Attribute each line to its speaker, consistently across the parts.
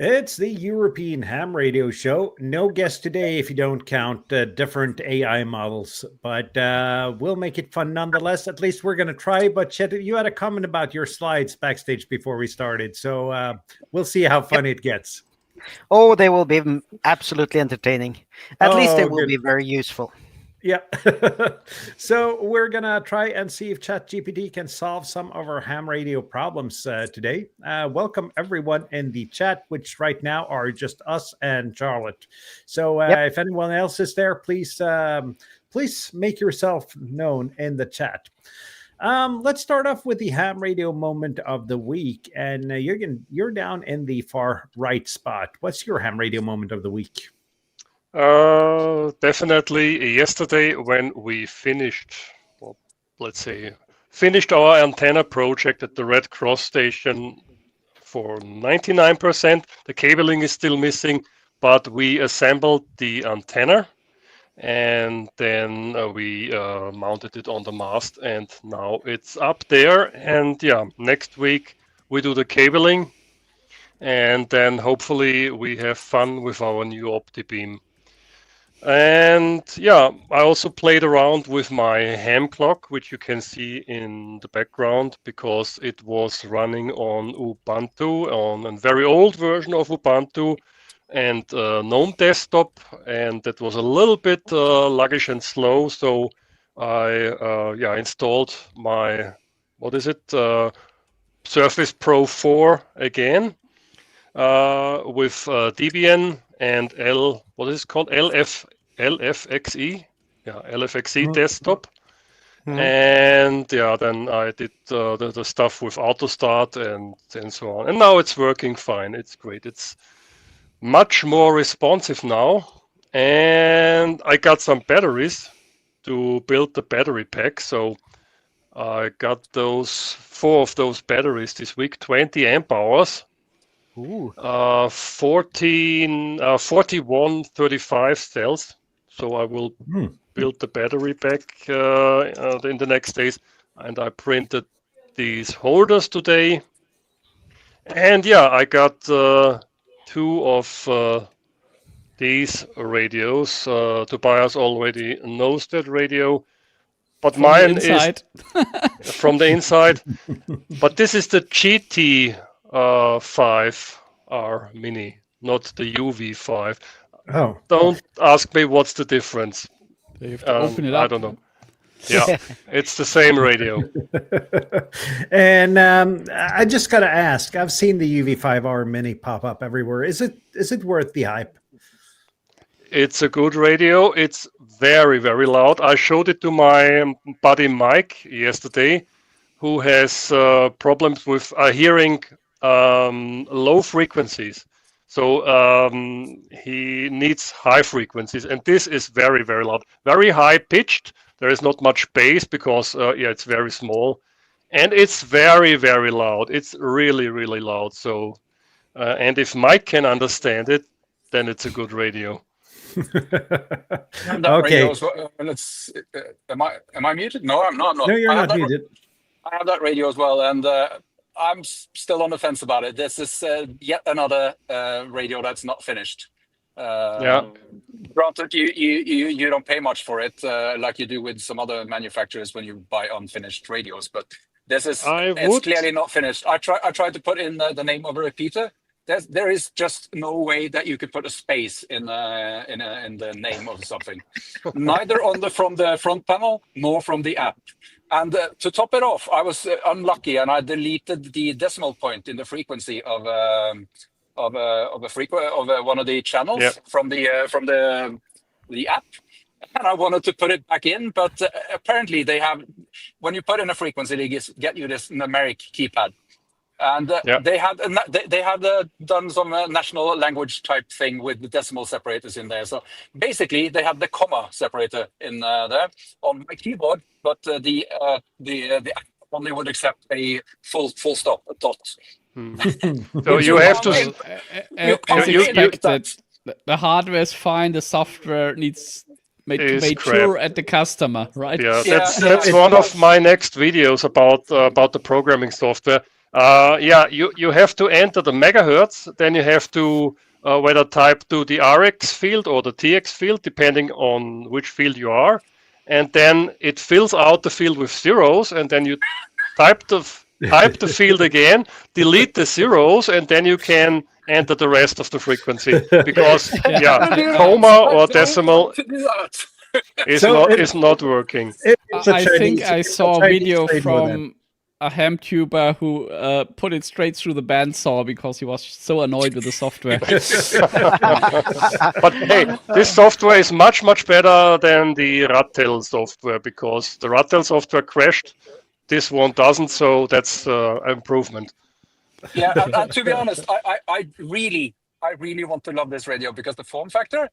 Speaker 1: It's the European Ham Radio Show. No guest today if you don't count different AI models, but we'll make it fun nonetheless. At least we're going to try. But Chet, you had a comment about your slides backstage before we started, so we'll see how fun it gets.
Speaker 2: Oh, they will be absolutely entertaining. At least they will
Speaker 1: good.
Speaker 2: be very useful.
Speaker 1: Yeah. So we're going to try and see if ChatGPT can solve some of our ham radio problems today. Welcome everyone in the chat, which right now are just us and Charlotte. So if anyone else is there, please make yourself known in the chat. Let's start off with the ham radio moment of the week. And you're down in the far right spot. What's your ham radio moment of the week?
Speaker 3: Definitely yesterday when we finished our antenna project at the Red Cross station for 99%. The cabling is still missing, but we assembled the antenna and then we mounted it on the mast, and now it's up there. And yeah, next week we do the cabling, and then hopefully we have fun with our new OptiBeam. And yeah, I also played around with my ham clock, which you can see in the background, because it was running on Ubuntu, on a very old version of Ubuntu, and GNOME desktop, and that was a little bit sluggish and slow. So I installed my Surface Pro 4 again with Debian and LFXE, LFXE desktop. And yeah, then I did the stuff with AutoStart and so on, and now it's working fine. It's great. It's much more responsive now, and I got some batteries to build the battery pack. So I got 4 of those batteries this week, 20 amp hours. 4135 cells. So I will build the battery pack in the next days. And I printed these holders today. And yeah, I got 2 of these radios. Tobias already knows that radio. But mine is from the inside. But this is the GT 5R Mini, not the UV5.
Speaker 1: Oh,
Speaker 3: don't ask me what's the difference.
Speaker 4: You have to open it up.
Speaker 3: I don't know. Yeah, it's the same radio.
Speaker 1: And I just got to ask, I've seen the UV5R Mini pop up everywhere. Is it worth the hype?
Speaker 3: It's a good radio. It's very, very loud. I showed it to my buddy Mike yesterday, who has problems with hearing low frequencies. So he needs high frequencies, and this is very, very loud, very high pitched. There is not much bass because it's very small, and it's very, very loud. It's really, really loud. So and if Mike can understand it, then it's a good radio.
Speaker 1: Okay.
Speaker 5: Am I muted? No, I'm not.
Speaker 1: No, you're not muted.
Speaker 5: I have that radio as well, and I'm still on the fence about it. This is yet another radio that's not finished. Granted, you don't pay much for it like you do with some other manufacturers when you buy unfinished radios, but this is it's clearly not finished. I tried to put in the name of a repeater. There is just no way that you could put a space in the name of something, neither from the front panel nor from the app. And to top it off, I was unlucky, and I deleted the decimal point in the frequency of one of the channels from the app, and I wanted to put it back in, but apparently they have, when you put in a frequency, they get you this numeric keypad. And they had done some national language type thing with the decimal separators in there. So basically, they have the comma separator in there on my keyboard, but the app only would accept a full stop, a dot.
Speaker 3: So you have to.
Speaker 4: As expected, the hardware is fine. The software needs made sure at the customer, right?
Speaker 3: Yeah, that's one of my next videos about the programming software. You have to enter the megahertz. Then you have to whether type to the RX field or the TX field, depending on which field you are, and then it fills out the field with zeros, and then you type the field again, delete the zeros, and then you can enter the rest of the frequency, because comma or decimal is not working.
Speaker 4: I think I saw a video from a ham tuber who put it straight through the bandsaw because he was so annoyed with the software.
Speaker 3: But hey, this software is much better than the Rattel software, because the Rattel software crashed. This one doesn't, so that's an improvement.
Speaker 5: Yeah, and to be honest, I really want to love this radio because the form factor,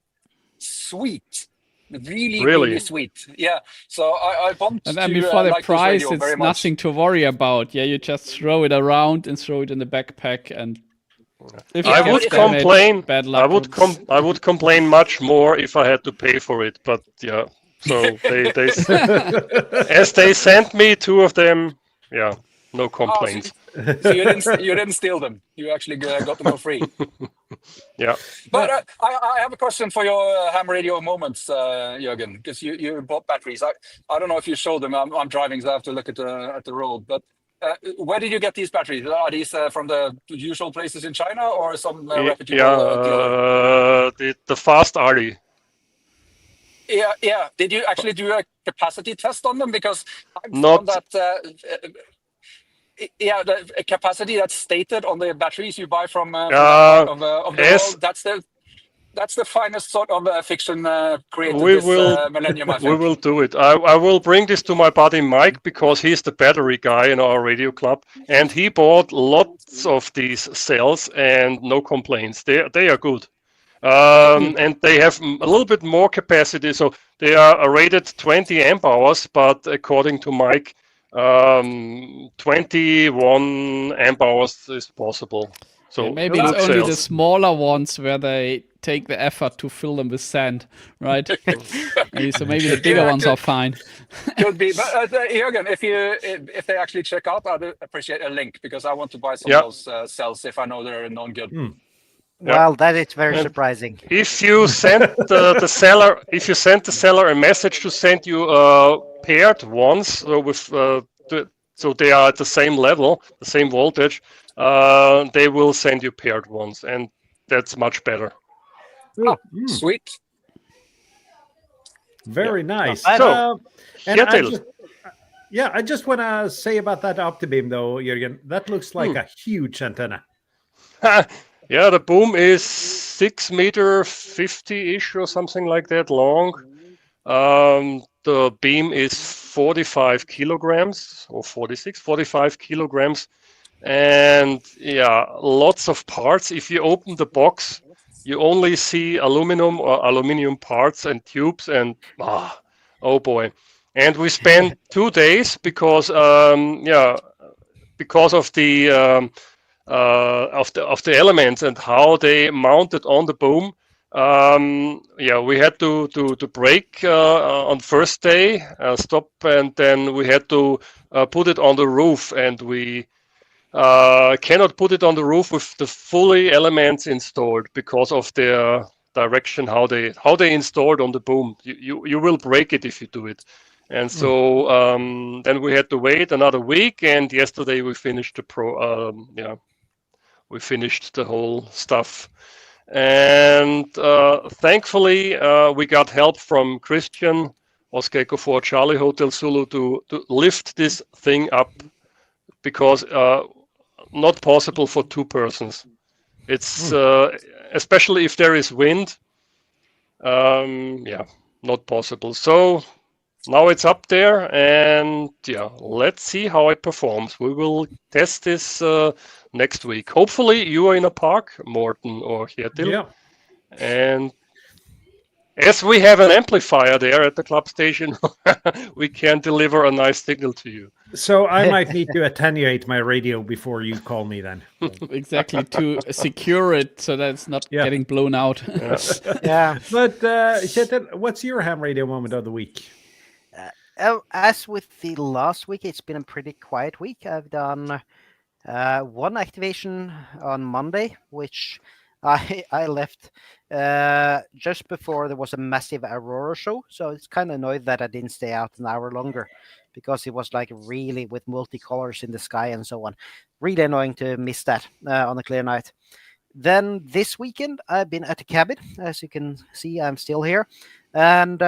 Speaker 5: sweet. Really sweet. Yeah. So I want
Speaker 4: and
Speaker 5: to.
Speaker 4: And for the
Speaker 5: like
Speaker 4: price,
Speaker 5: it's
Speaker 4: nothing to worry about. Yeah, you just throw it around and throw it in the backpack, and if
Speaker 3: I would complain.
Speaker 4: Bad luck.
Speaker 3: I would complain much more if I had to pay for it. But yeah, so they as they sent me 2 of them. Yeah, no complaints.
Speaker 5: So you didn't steal them. You actually got them for free.
Speaker 3: Yeah.
Speaker 5: But I have a question for your ham radio moments, Jürgen, because you bought batteries. I don't know if you showed them. I'm driving, so I have to look at the road. But where did you get these batteries? Are these from the usual places in China or some reputable dealer?
Speaker 3: The Fast Arty.
Speaker 5: Yeah. Did you actually do a capacity test on them? Because I found that the capacity that's stated on the batteries you buy from the world, that's the finest sort of fiction created this millennium, I think.
Speaker 3: We will do it. I will bring this to my buddy Mike, because he's the battery guy in our radio club, and he bought lots of these cells and no complaints. They are good. And they have a little bit more capacity, so they are rated 20 amp hours, but according to Mike, 21 amp hours is possible. So
Speaker 4: maybe it's only the smaller ones where they take the effort to fill them with sand, right? So maybe the bigger ones are fine.
Speaker 5: Could be, but Jürgen, if they actually check out, I'd appreciate a link, because I want to buy some of those cells if I know they're non-good.
Speaker 2: Well, that is very surprising.
Speaker 3: If you send the seller a message to send you paired ones with so they are at the same level, the same voltage, they will send you paired ones, and that's much better.
Speaker 5: Sweet.
Speaker 1: Very nice.
Speaker 3: So,
Speaker 1: I just want to say about that Optibeam, though, Jürgen. That looks like a huge antenna.
Speaker 3: Yeah, the boom is 6 meter 50-ish or something like that long. The beam is 45 kilograms or 45 kilograms. And lots of parts. If you open the box, you only see aluminum parts and tubes, and oh boy. And we spent 2 days because of the of the elements and how they mounted on the boom. We had to break on first day, stop, and then we had to put it on the roof, and we cannot put it on the roof with the fully elements installed because of their direction, how they installed on the boom. You will break it if you do it. And so then we had to wait another week, and yesterday we finished we finished the whole stuff. And thankfully, we got help from Christian, Oscar Echo 4 Charlie Hotel Zulu, to lift this thing up, because not possible for 2 persons. It's especially if there is wind, not possible. So now it's up there, and let's see how it performs. We will test this next week. Hopefully you are in a park, Morten or Kjetil.
Speaker 1: Yeah.
Speaker 3: And as we have an amplifier there at the club station, we can deliver a nice signal to you.
Speaker 1: So I might need to attenuate my radio before you call me then.
Speaker 4: Exactly, to secure it so that it's not getting blown out.
Speaker 2: Yeah.
Speaker 1: But Kjetil, what's your ham radio moment of the week?
Speaker 2: As with the last week, it's been a pretty quiet week. I've done One activation on Monday, which I left just before there was a massive Aurora show. So it's kind of annoyed that I didn't stay out an hour longer because it was like really with multicolors in the sky and so on. Really annoying to miss that on a clear night. Then this weekend, I've been at the cabin. As you can see, I'm still here. And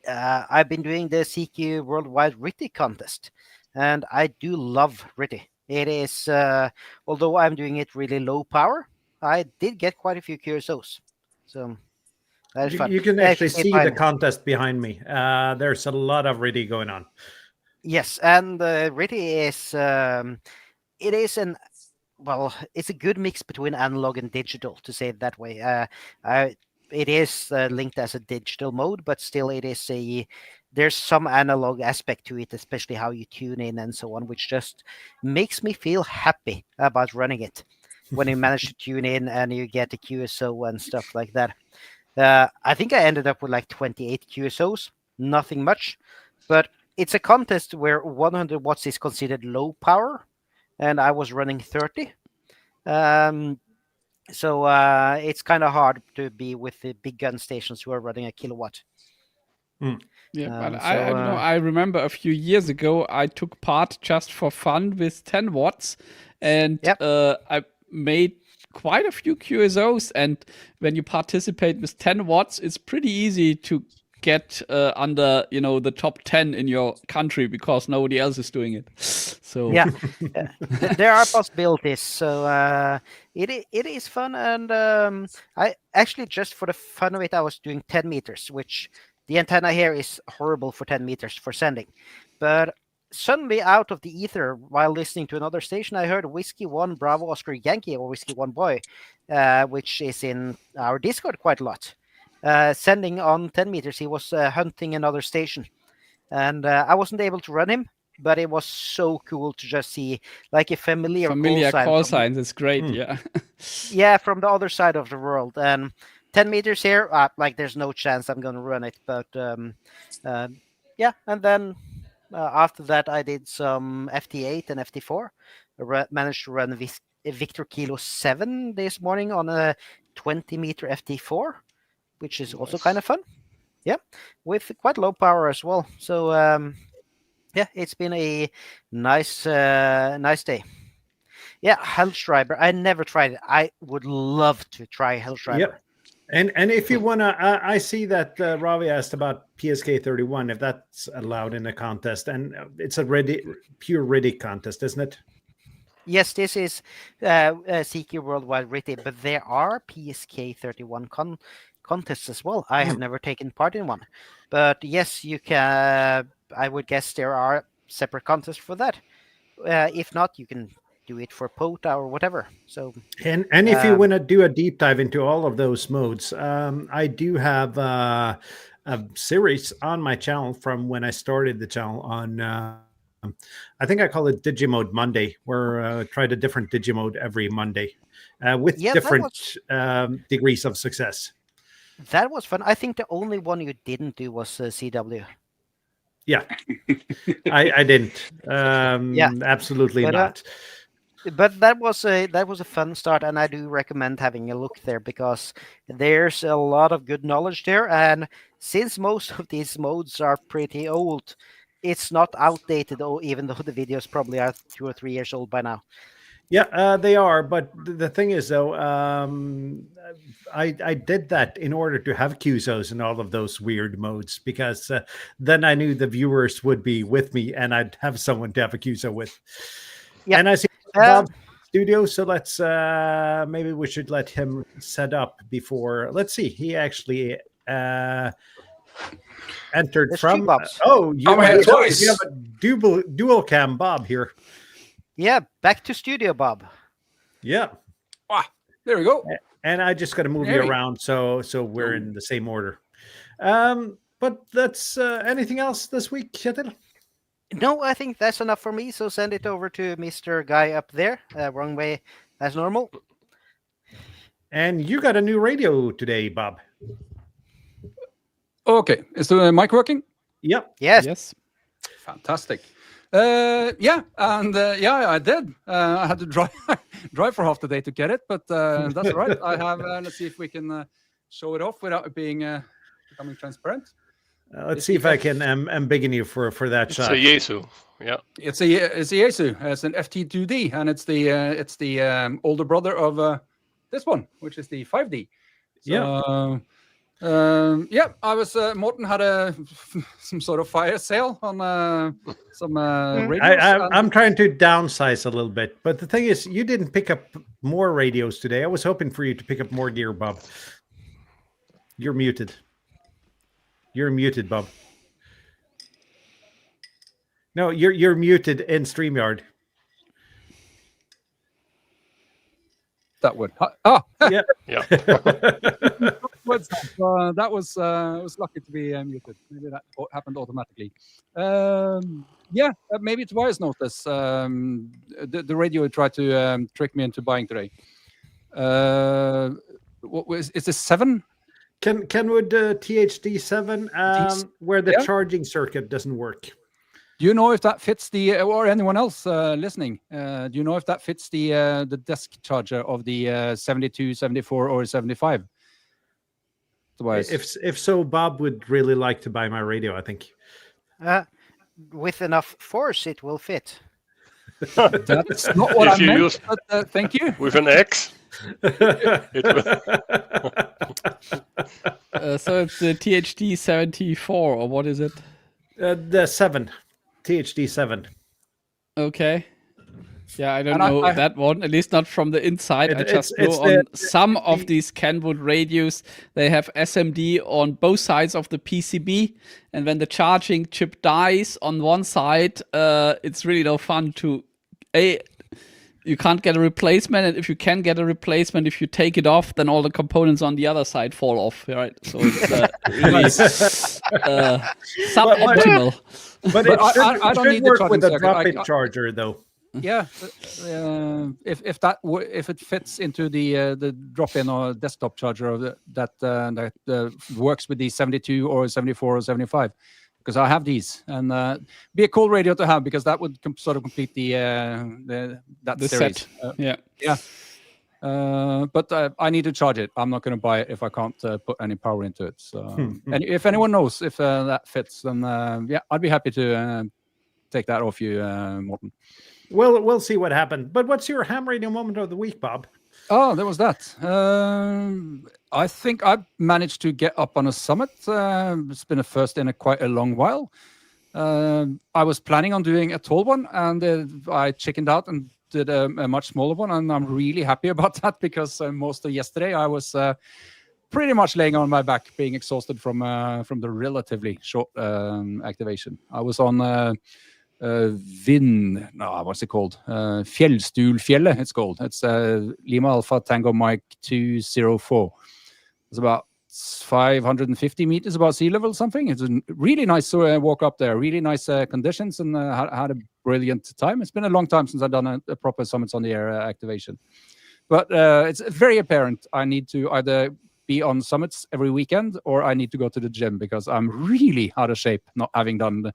Speaker 2: I've been doing the CQ Worldwide RITI contest. And I do love RITI. It is, although I'm doing it really low power, I did get quite a few QSOs. So that is fun.
Speaker 1: You can
Speaker 2: Yeah,
Speaker 1: actually
Speaker 2: you can
Speaker 1: see the
Speaker 2: find-
Speaker 1: contest behind me. There's a lot of RITI going on.
Speaker 2: Yes, and RITI is, it is an well, it's a good mix between analog and digital, to say it that way. It is linked as a digital mode, but still it is there's some analog aspect to it, especially how you tune in and so on, which just makes me feel happy about running it when you manage to tune in and you get the QSO and stuff like that. I think I ended up with like 28 QSOs, nothing much, but it's a contest where 100 watts is considered low power, and I was running 30. So it's kind of hard to be with the big gun stations who are running a kilowatt.
Speaker 4: Yeah, but
Speaker 2: so,
Speaker 4: I remember a few years ago I took part just for fun with 10 watts, and
Speaker 2: Yep.
Speaker 4: I made quite a few QSOs. And when you participate with 10 watts, it's pretty easy to get under the top 10 in your country because nobody else is doing it. So
Speaker 2: yeah, there are possibilities. So it is fun, and I actually, just for the fun of it, I was doing 10 meters, which the antenna here is horrible for 10 meters for sending. But suddenly, out of the ether, while listening to another station, I heard Whiskey 1 Bravo Oscar Yankee, or Whiskey 1 Boy, which is in our Discord quite a lot. Sending on 10 meters, he was hunting another station, and I wasn't able to run him, but it was so cool to just see like a familiar
Speaker 4: call signs. It's great. Yeah.
Speaker 2: Yeah, from the other side of the world. And 10 meters here, like there's no chance I'm going to run it. But yeah, and then after that, I did some FT8 and FT4. Managed to run Victor Kilo 7 this morning on a 20-meter FT4, which is also kind of fun. Yeah, with quite low power as well. So yeah, it's been a nice day. Yeah, Hellschreiber. I never tried it. I would love to try Hellschreiber.
Speaker 1: Yep. And if you wanna, I see that Ravi asked about PSK 31, if that's allowed in a contest, and it's a pure RITI contest, isn't it?
Speaker 2: Yes, this is CQ Worldwide RITI, but there are PSK 31 contests as well. I have never taken part in one, but yes, you can. I would guess there are separate contests for that. If not, you can do it for POTA or whatever. So
Speaker 1: and if you want to do a deep dive into all of those modes, I do have a series on my channel from when I started the channel on I think I call it Digimode Monday, where I tried a different Digimode every Monday with different degrees of success.
Speaker 2: That was fun. I think the only one you didn't do was CW.
Speaker 1: Yeah, I didn't. Yeah, absolutely not.
Speaker 2: But that was a fun start, and I do recommend having a look there because there's a lot of good knowledge there. And since most of these modes are pretty old, it's not outdated, even though the videos probably are 2 or 3 years old by now.
Speaker 1: Yeah, they are. But the thing is, though, I did that in order to have QSOs in all of those weird modes, because then I knew the viewers would be with me and I'd have someone to have a QSO with. Yeah. And I see Bob's studio, so let's maybe we should let him set up before. Let's see. He actually entered from. You have a dual cam Bob here.
Speaker 2: Yeah, back to studio, Bob.
Speaker 1: Yeah.
Speaker 5: Ah, there we go.
Speaker 1: And I just got to move you around so we're in the same order. But that's anything else this week, Kjetil?
Speaker 2: No, I think that's enough for me. So send it over to Mr. Guy up there. Wrong way as normal.
Speaker 1: And you got a new radio today, Bob.
Speaker 5: Okay. Is the mic working?
Speaker 1: Yep.
Speaker 2: Yes.
Speaker 5: Fantastic.
Speaker 6: Yeah, and I did. I had to drive for half the day to get it, but that's all right. I have. Let's see if we can show it off without it being becoming transparent.
Speaker 1: Let's see if I can embiggen you for that shot.
Speaker 3: It's a Yaesu. Yeah,
Speaker 6: it's a Yaesu. It's an FT2D, and it's the older brother of this one, which is the 5D. So, I was Morten had some sort of fire sale on some radios.
Speaker 1: I'm trying to downsize a little bit, but the thing is, you didn't pick up more radios today. I was hoping for you to pick up more gear, Bob. You're muted. You're muted, Bob. No, you're muted in StreamYard.
Speaker 6: That would.
Speaker 1: Yeah.
Speaker 3: yeah.
Speaker 6: That was lucky to be muted. Maybe that happened automatically. Maybe Tobias noticed the radio tried to trick me into buying today. What was? Is this 7?
Speaker 1: Kenwood THD7 where the charging circuit doesn't work.
Speaker 6: Do you know if that fits or anyone else listening? Do you know if that fits the desk charger of the 72, 74, or 75?
Speaker 1: If so, Bob would really like to buy my radio, I think.
Speaker 2: With enough force, it will fit.
Speaker 6: That's not what I meant, but thank you.
Speaker 3: With an X?
Speaker 4: So it's the THD 74, or what is it?
Speaker 1: The 7. THD 7.
Speaker 4: Okay. Yeah, I don't know that one, at least not from the inside. I just know on some of these Kenwood radios, they have SMD on both sides of the PCB. And when the charging chip dies on one side, it's really no fun to... You can't get a replacement, and if you can get a replacement, if you take it off, then all the components on the other side fall off, right? So it's really suboptimal.
Speaker 1: But I don't need work with a drop-in charger, though.
Speaker 6: Yeah, if it fits into the drop-in or desktop charger of that works with the 72 or 74 or 75. Because I have these, and be a cool radio to have, because that would sort of complete the series.
Speaker 4: Set.
Speaker 6: But I need to charge it. I'm not going to buy it if I can't put any power into it. So, and if anyone knows if that fits, then I'd be happy to take that off you, Morten.
Speaker 1: Well, we'll see what happened. But what's your ham radio moment of the week, Bob?
Speaker 6: Oh, there was that. I think I managed to get up on a summit. It's been a first in quite a long while. I was planning on doing a tall one, and I chickened out and did a much smaller one, and I'm really happy about that, because most of yesterday I was pretty much laying on my back, being exhausted from the relatively short activation. I was on what's it called? Fjellstulfjellet, it's called. It's Lima Alpha Tango Mike 204. It's about 550 meters above sea level, something. It's a really nice walk up there, really nice conditions, and had a brilliant time. It's been a long time since I've done a proper Summits on the Air activation. But it's very apparent I need to either be on summits every weekend, or I need to go to the gym, because I'm really out of shape, not having done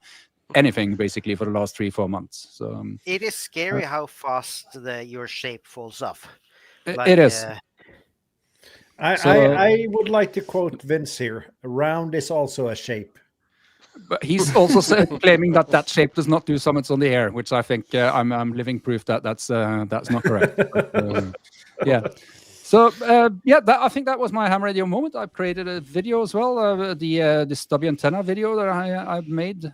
Speaker 6: anything basically for the last 3-4 months. So
Speaker 2: it is scary how fast your shape falls off.
Speaker 6: It is.
Speaker 1: I would like to quote Vince here. Round is also a shape.
Speaker 6: But he's also claiming that shape does not do summits on the air, which I think I'm living proof that's not correct. But, yeah. So I think that was my ham radio moment. I've created a video as well. The stubby antenna video that I've made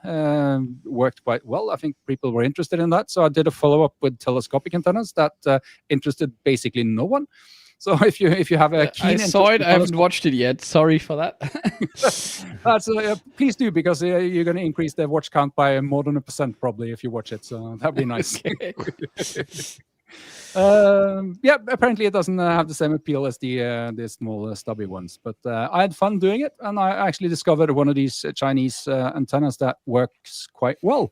Speaker 6: worked quite well. I think people were interested in that. So I did a follow-up with telescopic antennas that interested basically no one. So if you have a keen
Speaker 4: I saw it, I haven't watched it yet. Sorry for that.
Speaker 6: Please do, because you're going to increase the watch count by more than 1% probably if you watch it. So that'd be nice. Apparently it doesn't have the same appeal as the small stubby ones, but I had fun doing it, and I actually discovered one of these Chinese antennas that works quite well.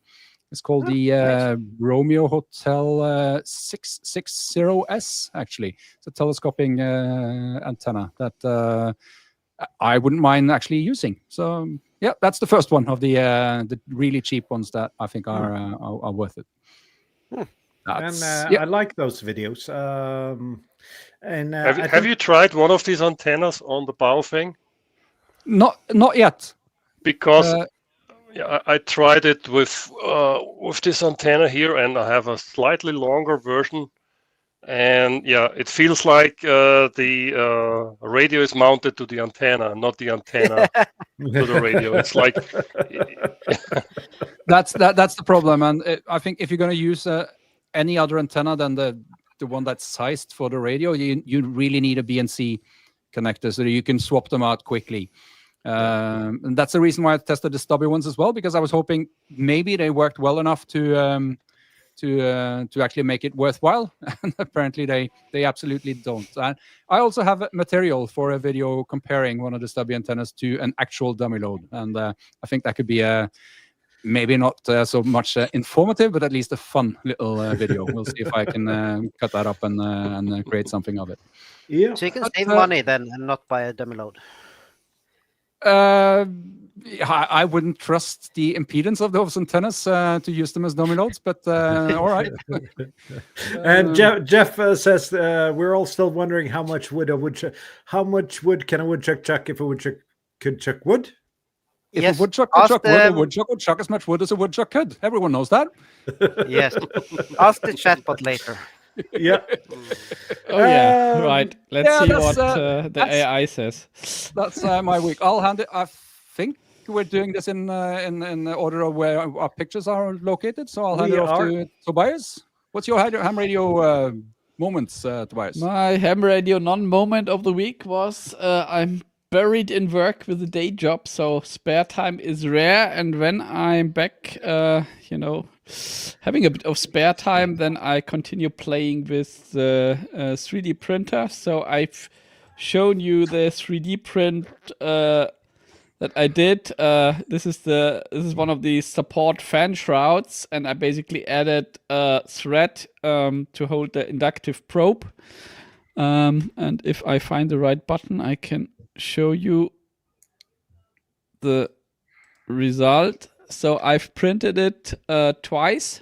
Speaker 6: It's called nice. Romeo Hotel 660S, actually. It's a telescoping antenna that I wouldn't mind actually using. So yeah, that's the first one of the really cheap ones that I think are worth it.
Speaker 1: I like those videos.
Speaker 3: Have you tried one of these antennas on the Baofeng?
Speaker 6: Not yet.
Speaker 3: Because I tried it with this antenna here, and I have a slightly longer version. And yeah, it feels like the radio is mounted to the antenna, not the antenna to the radio. It's like
Speaker 6: that's the problem. And I think if you're going to use any other antenna than the one that's sized for the radio, you really need a BNC connector so that you can swap them out quickly. And that's the reason why I tested the stubby ones as well, because I was hoping maybe they worked well enough to actually make it worthwhile. And apparently they absolutely don't. And I also have material for a video comparing one of the stubby antennas to an actual dummy load, and I think that could be maybe not so much informative, but at least a fun little video. We'll see if I can cut that up and create something of it.
Speaker 2: Yeah. So you can save money then and not buy a dummy load.
Speaker 6: I wouldn't trust the impedance of those antennas to use them as dummy loads, but all right.
Speaker 1: And Jeff says we're all still wondering how much wood can a woodchuck chuck if a woodchuck could chuck wood?
Speaker 6: If a woodchuck could chuck wood, a woodchuck would chuck as much wood as a woodchuck could. Everyone knows that.
Speaker 2: Yes. Ask the chatbot later.
Speaker 1: Yeah.
Speaker 4: Oh yeah. Right. Let's see what the AI says.
Speaker 6: That's my week. I'll hand it. I think we're doing this in order of where our pictures are located. So I'll hand it off to Tobias. What's your ham radio moments, Tobias?
Speaker 4: My ham radio non-moment of the week was I'm buried in work with a day job, so spare time is rare. And when I'm back, having a bit of spare time, then I continue playing with the 3D printer. So I've shown you the 3D print that I did. This is one of the support fan shrouds, and I basically added a thread to hold the inductive probe. And if I find the right button, I can show you the result. So I've printed it twice.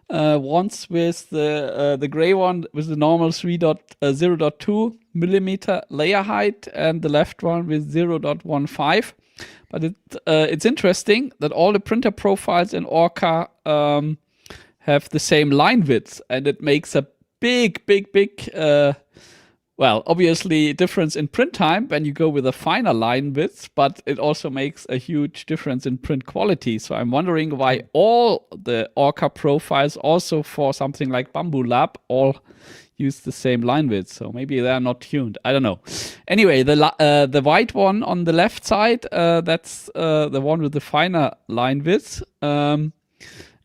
Speaker 4: Once with the gray one with the normal 0.2 millimeter layer height, and the left one with 0.15. But it's interesting that all the printer profiles in Orca have the same line width, and it makes a big obviously difference in print time when you go with a finer line width, but it also makes a huge difference in print quality. So I'm wondering why all the Orca profiles, also for something like Bamboo Lab, all use the same line width. So maybe they're not tuned. I don't know. Anyway, the white one on the left side, that's the one with the finer line width. And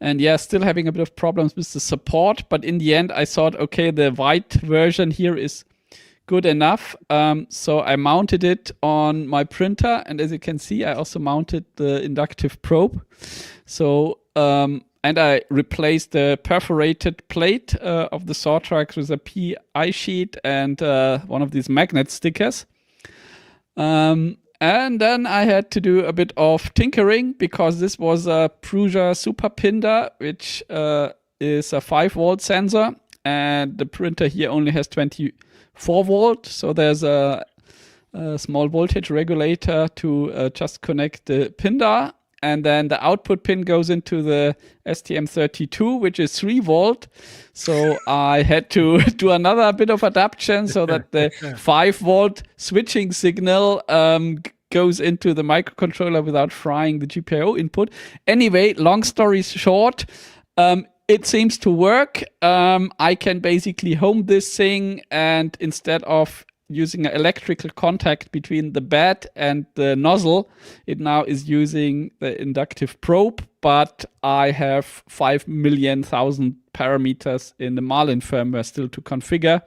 Speaker 4: yeah, still having a bit of problems with the support. But in the end, I thought, okay, the white version here is good enough. So I mounted it on my printer, and as you can see, I also mounted the inductive probe. So and I replaced the perforated plate of the Sawtrax with a PI sheet and one of these magnet stickers. And then I had to do a bit of tinkering, because this was a Prusa Super Pinder, which is a 5-volt sensor, and the printer here only has 24 volt, so there's a small voltage regulator to just connect the Pinder, and then the output pin goes into the STM32, which is 3 volt. So I had to do another bit of adaptation so that the 5 volt switching signal goes into the microcontroller without frying the GPIO input. Anyway, long story short, it seems to work. I can basically home this thing, and instead of using an electrical contact between the bed and the nozzle, it now is using the inductive probe, but I have 5 million thousand parameters in the Marlin firmware still to configure,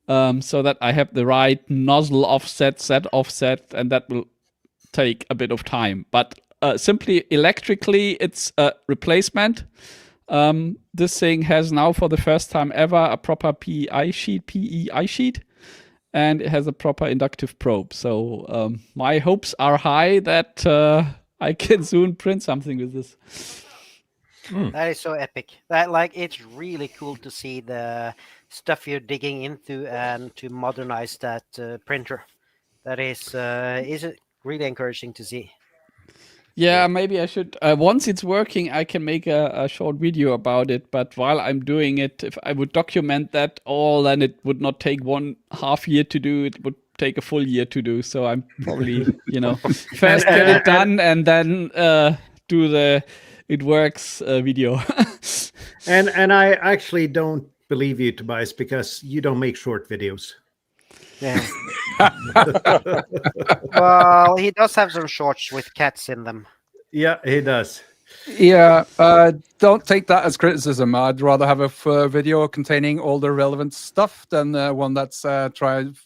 Speaker 4: so that I have the right nozzle offset, set offset, and that will take a bit of time. But simply electrically, it's a replacement. This thing has now, for the first time ever, a proper PEI sheet, and it has a proper inductive probe. So my hopes are high that I can soon print something with this.
Speaker 2: That is so epic. That it's really cool to see the stuff you're digging into and to modernize that printer. That is really encouraging to see.
Speaker 4: Yeah, maybe I should. Once it's working, I can make a short video about it. But while I'm doing it, if I would document that all, then it would not take 1.5 year to do. It would take a full year to do. So I'm probably, first get it done and then do the it works video.
Speaker 1: and I actually don't believe you, Tobias, because you don't make short videos.
Speaker 2: Yeah. Well, he does have some shorts with cats in them.
Speaker 1: Yeah, he does.
Speaker 6: Yeah, don't take that as criticism. I'd rather have a video containing all the relevant stuff than one that's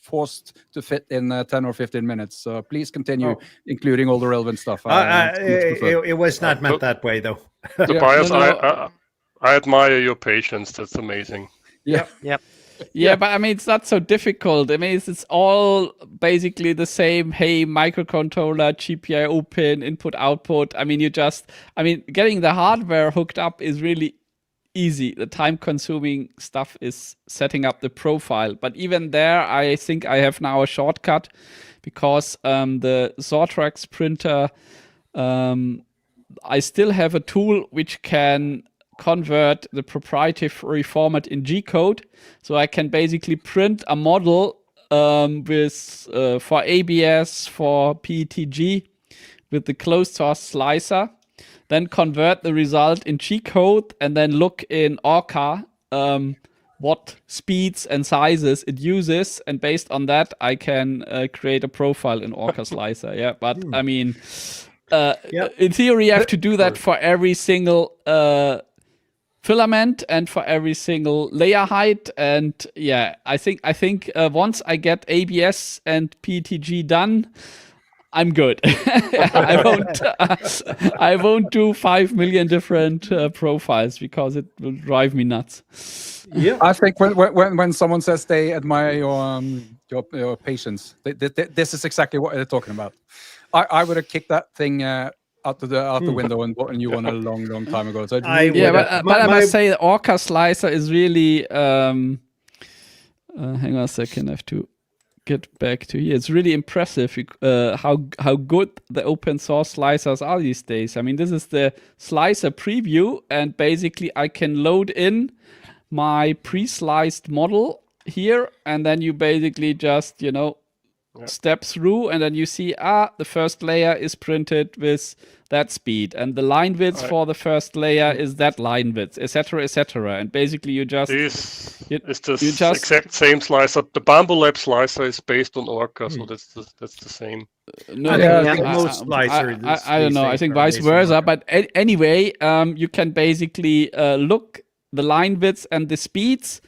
Speaker 6: forced to fit in 10 or 15 minutes. So please continue including all the relevant stuff.
Speaker 1: It was not meant that way, though.
Speaker 3: Tobias, I admire your patience. That's amazing.
Speaker 6: Yeah.
Speaker 2: Yep.
Speaker 4: Yeah, but I mean, it's not so difficult. I mean, it's all basically the same. Hey, microcontroller, GPIO pin, input, output. I mean, getting the hardware hooked up is really easy. The time-consuming stuff is setting up the profile. But even there, I think I have now a shortcut because the Zortrax printer, I still have a tool which can convert the proprietary format in G-code, so I can basically print a model for ABS, for PETG with the closed source slicer, then convert the result in G-code, and then look in Orca what speeds and sizes it uses, and based on that I can create a profile in Orca Slicer. Yeah, but I mean, in theory, you have to do that for every single filament and for every single layer height. And yeah, I think once I get ABS and PETG done, I'm good. I won't do 5 million different profiles because it will drive me nuts.
Speaker 1: Yeah,
Speaker 6: I think when someone says they admire your patience, this is exactly what they're talking about. I would have kicked that thing out the window and bought a new one a long time ago. So but
Speaker 4: I must say the Orca Slicer is really hang on a second, I have to get back to here. It's really impressive how good the open source slicers are these days. I mean, this is the slicer preview, and basically I can load in my pre-sliced model here, and then you basically just step through, and then you see the first layer is printed with that speed, and the line width for the first layer is that line width, etc., and basically you just
Speaker 3: it's the exact same slicer. The Bamboo Lab slicer is based on Orca, so that's the same.
Speaker 1: Most slicers.
Speaker 4: I don't know. I think vice versa, but anyway, you can basically look the line widths and the speeds.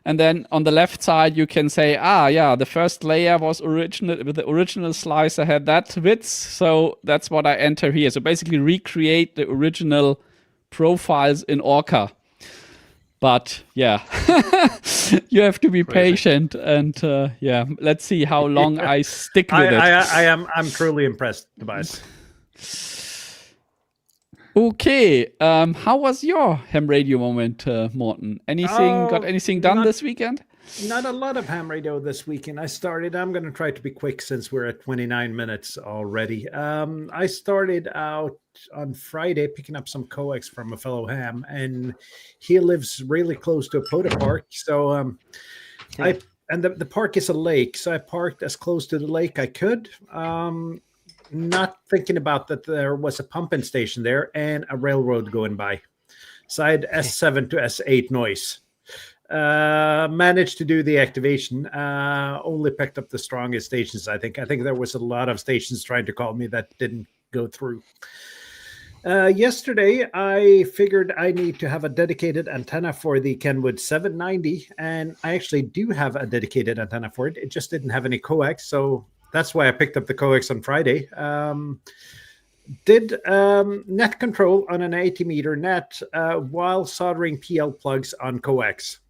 Speaker 4: And then on the left side, you can say, the first layer was original, with the original slicer had that width, so that's what I enter here. So basically recreate the original profiles in Orca. But yeah, you have to be patient, and let's see how long I stick with it.
Speaker 1: I'm truly impressed, Tobias.
Speaker 4: Okay, how was your ham radio moment, Morten? Got anything done this weekend?
Speaker 1: Not a lot of ham radio this weekend. I'm going to try to be quick since we're at 29 minutes already. I started out on Friday picking up some coax from a fellow ham, and he lives really close to a POTA park. So the park is a lake, so I parked as close to the lake I could. Not thinking about that there was a pumping station there and a railroad going by. So I had S7 to S8 noise. Managed to do the activation. Only picked up the strongest stations, I think. I think there was a lot of stations trying to call me that didn't go through. Yesterday, I figured I need to have a dedicated antenna for the Kenwood 790, and I actually do have a dedicated antenna for it. It just didn't have any coax, so that's why I picked up the coax on Friday. Did net control on an 80-meter net while soldering PL plugs on coax.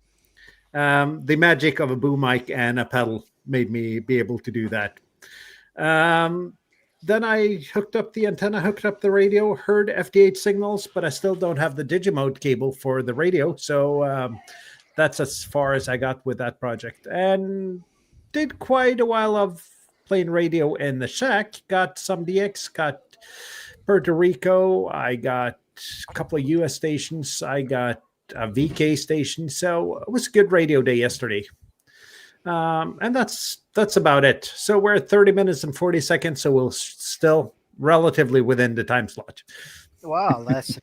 Speaker 1: The magic of a boom mic and a pedal made me be able to do that. Then I hooked up the antenna, hooked up the radio, heard FD8 signals, but I still don't have the Digimode cable for the radio. So that's as far as I got with that project. And did quite a while of playing radio in the shack. Got some DX, got Puerto Rico. I got a couple of US stations. I got a VK station. So it was a good radio day yesterday. And that's about it. So we're at 30 minutes and 40 seconds. So we'll still relatively within the time slot.
Speaker 2: Wow, that's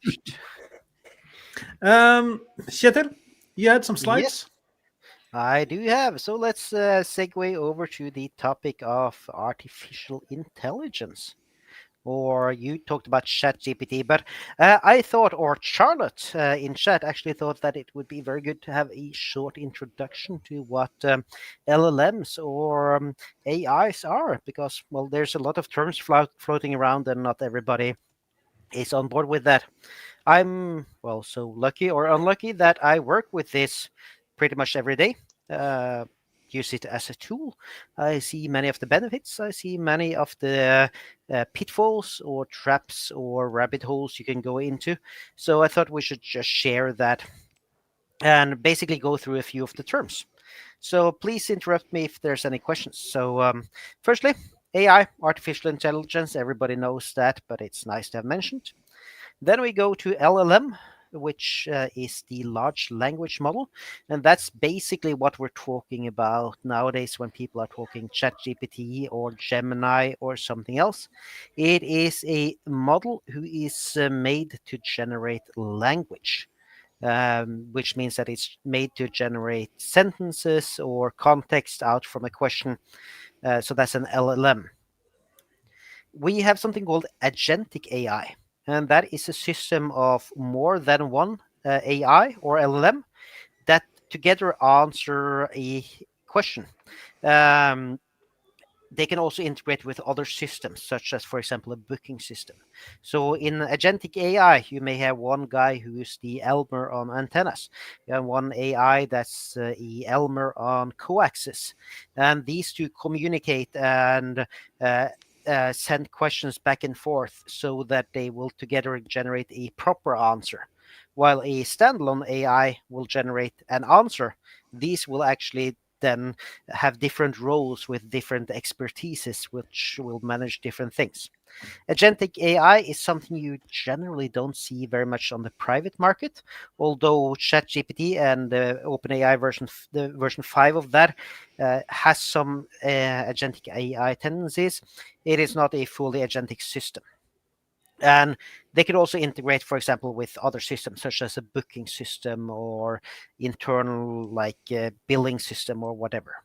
Speaker 1: Kjetil, you had some slides?
Speaker 2: Yes, I do have. So let's segue over to the topic of artificial intelligence. Or you talked about ChatGPT, but I thought, or Charlotte in chat actually thought that it would be very good to have a short introduction to what LLMs or AIs are, because, well, there's a lot of terms floating around and not everybody is on board with that. I'm, well, so lucky or unlucky that I work with this pretty much every day. Use it as a tool. I see many of the benefits. I see many of the pitfalls or traps or rabbit holes you can go into. So I thought we should just share that and basically go through a few of the terms. So please interrupt me if there's any questions. So firstly, AI, artificial intelligence. Everybody knows that, but it's nice to have mentioned. Then we go to LLM, which is the large language model. And that's basically what we're talking about nowadays when people are talking ChatGPT or Gemini or something else. It is a model who is made to generate language, which means that it's made to generate sentences or context out from a question. So that's an LLM. We have something called agentic AI. And that is a system of more than one AI or LLM that together answer a question. They can also integrate with other systems, such as, for example, a booking system. So in agentic AI, you may have one guy who is the Elmer on antennas, and one AI that's the Elmer on coaxes. And these two communicate and send questions back and forth so that they will together generate a proper answer. While a standalone AI will generate an answer, these will actually then have different roles with different expertises, which will manage different things. Agentic AI is something you generally don't see very much on the private market, although ChatGPT and the OpenAI version 5 of that has some agentic AI tendencies. It is not a fully agentic system. And they could also integrate, for example, with other systems, such as a booking system or internal like billing system or whatever.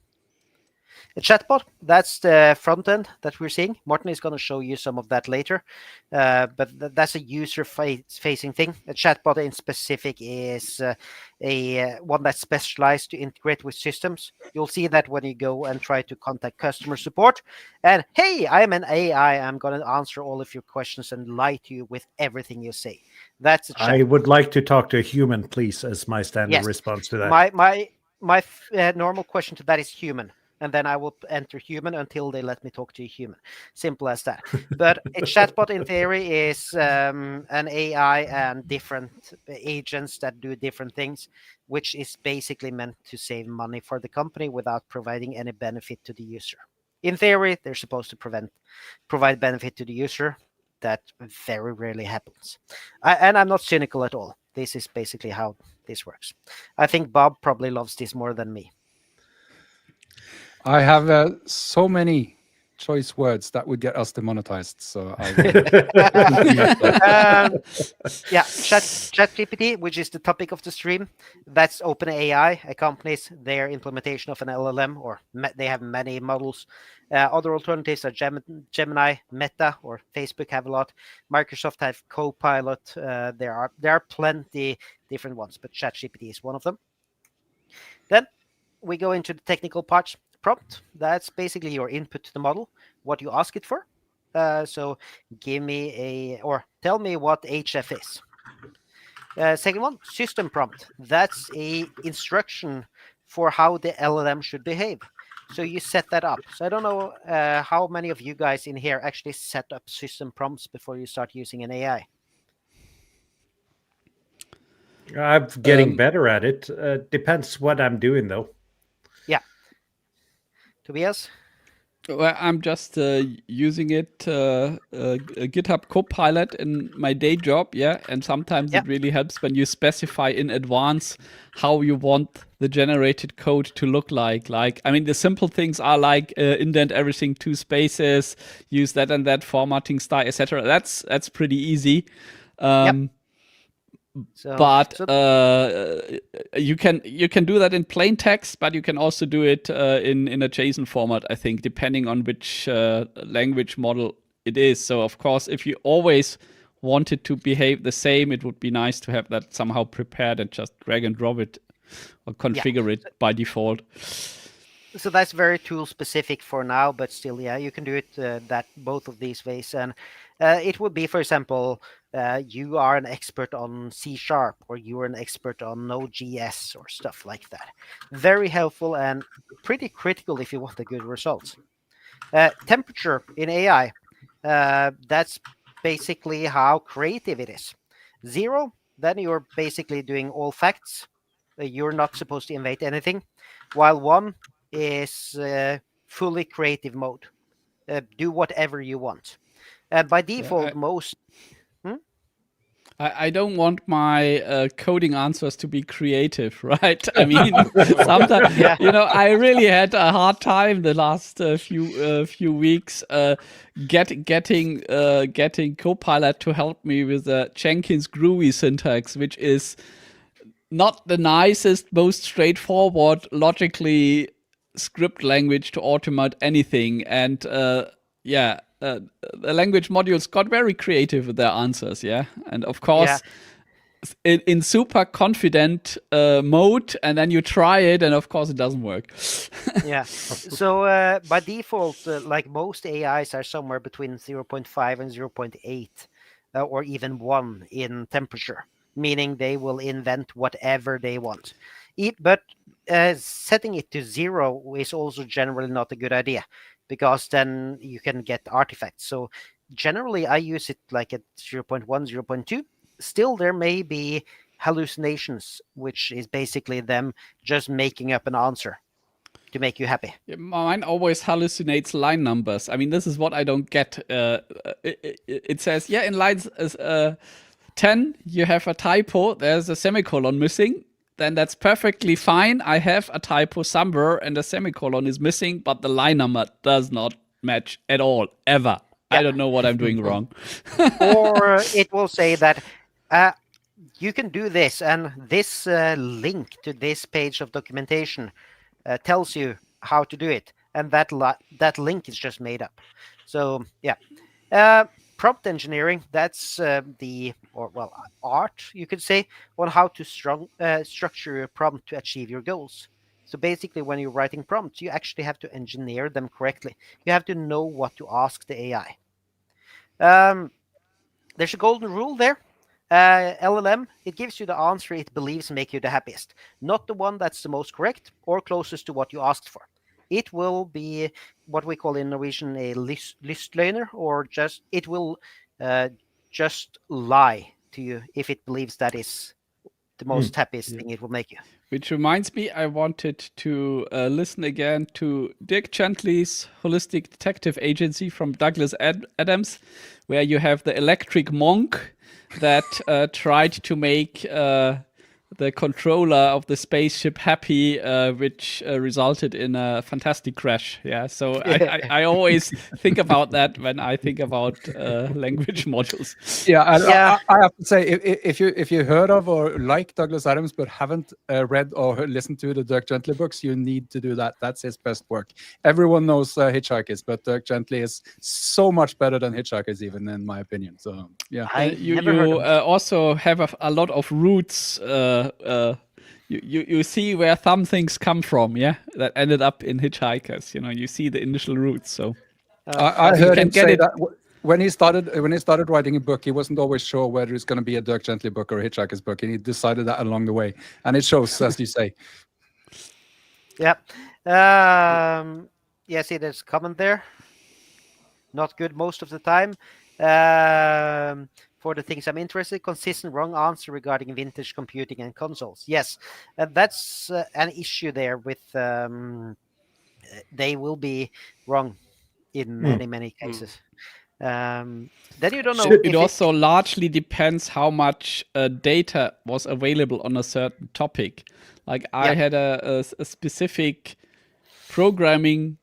Speaker 2: A chatbot, that's the front end that we're seeing. Martin is going to show you some of that later, but that's a user-facing thing. A chatbot in specific is one that's specialized to integrate with systems. You'll see that when you go and try to contact customer support, and hey, I'm an AI, I'm going to answer all of your questions and lie to you with everything you say. That's a chatbot.
Speaker 1: I would like to talk to a human, please, as my standard response to that.
Speaker 2: My normal question to that is human. And then I will enter human until they let me talk to a human. Simple as that. But a chatbot in theory is an AI and different agents that do different things, which is basically meant to save money for the company without providing any benefit to the user. In theory, they're supposed to provide benefit to the user. That very rarely happens. And I'm not cynical at all. This is basically how this works. I think Bob probably loves this more than me.
Speaker 6: I have so many choice words that would get us demonetized. So
Speaker 2: yeah, ChatGPT, which is the topic of the stream, that's OpenAI, accompanies their implementation of an LLM, or they have many models. Other alternatives are Gemini, Meta, or Facebook have a lot. Microsoft have Copilot. There are plenty different ones, but ChatGPT is one of them. Then we go into the technical parts. Prompt, that's basically your input to the model, what you ask it for. So give me or tell me what HF is. Second one, system prompt. That's a instruction for how the LLM should behave. So you set that up. So I don't know how many of you guys in here actually set up system prompts before you start using an AI.
Speaker 1: I'm getting better at it. Depends what I'm doing, though.
Speaker 2: Yeah. Tobias?
Speaker 4: Well, I'm just using it, GitHub Copilot in my day job, yeah. And sometimes it really helps when you specify in advance how you want the generated code to look like. Like, I mean, the simple things are like indent everything 2 spaces, use that and that formatting style, etc. That's pretty easy. But you can do that in plain text, but you can also do it in a JSON format, I think, depending on which language model it is. So, of course, if you always want it to behave the same, it would be nice to have that somehow prepared and just drag and drop it or configure it by default.
Speaker 2: So that's very tool specific for now, but still, yeah, you can do it that both of these ways. And it would be, for example, you are an expert on C# or you are an expert on Node.js or stuff like that. Very helpful and pretty critical if you want the good results. Temperature in AI, that's basically how creative it is. 0, then you're basically doing all facts. You're not supposed to invent anything, while 1 is fully creative mode. Do whatever you want. By default, most...
Speaker 4: I don't want my coding answers to be creative, right? I mean, sometimes, I really had a hard time the last few weeks getting Copilot to help me with the Jenkins Groovy syntax, which is not the nicest, most straightforward, logically script language to automate anything. And the language modules got very creative with their answers, and of course in super confident mode, and then you try it and of course it doesn't work.
Speaker 2: So by default, like most AIs are somewhere between 0.5 and 0.8 or even 1 in temperature, meaning they will invent whatever they want. But setting it to 0 is also generally not a good idea, because then you can get artifacts. So generally, I use it like at 0.1, 0.2. Still, there may be hallucinations, which is basically them just making up an answer to make you happy.
Speaker 4: Mine always hallucinates line numbers. I mean, this is what I don't get. It says, in lines 10, you have a typo. There's a semicolon missing. Then that's perfectly fine. I have a typo somewhere and a semicolon is missing, but the line number does not match at all, ever. I don't know what I'm doing wrong.
Speaker 2: Or it will say that you can do this, and this link to this page of documentation tells you how to do it, and that link is just made up. So prompt engineering, that's art, you could say, on how to structure your prompt to achieve your goals. So basically, when you're writing prompts, you actually have to engineer them correctly. You have to know what to ask the AI. There's a golden rule there. LLM, it gives you the answer it believes make you the happiest, not the one that's the most correct or closest to what you asked for. It will be what we call in Norwegian a lystløgner, or it will just lie to you if it believes that is the most happiest thing it will make you.
Speaker 4: Which reminds me, I wanted to listen again to Dick Gently's Holistic Detective Agency from Douglas Adams, where you have the electric monk that tried to make the controller of the spaceship happy, which resulted in a fantastic crash. So I always think about that when I think about language modules.
Speaker 6: I have to say, if you heard of or like Douglas Adams but haven't read or listened to the Dirk Gently books, you need to do that. That's his best work. Everyone knows Hitchhikers, but Dirk Gently is so much better than Hitchhikers, even in my opinion. So
Speaker 4: you also have a lot of roots. You see where some things come from, that ended up in Hitchhikers. You see the initial roots. So
Speaker 6: I heard him say that when he started writing a book, he wasn't always sure whether it's going to be a Dirk Gently book or a Hitchhiker's book, and he decided that along the way, and it shows, as you say.
Speaker 2: Yeah. See, there's a comment there. Not good most of the time. For the things I'm interested, consistent wrong answer regarding vintage computing and consoles. Yes, that's an issue there with they will be wrong in many cases. Then you don't know.
Speaker 4: It also largely depends how much data was available on a certain topic. Like I had a specific programming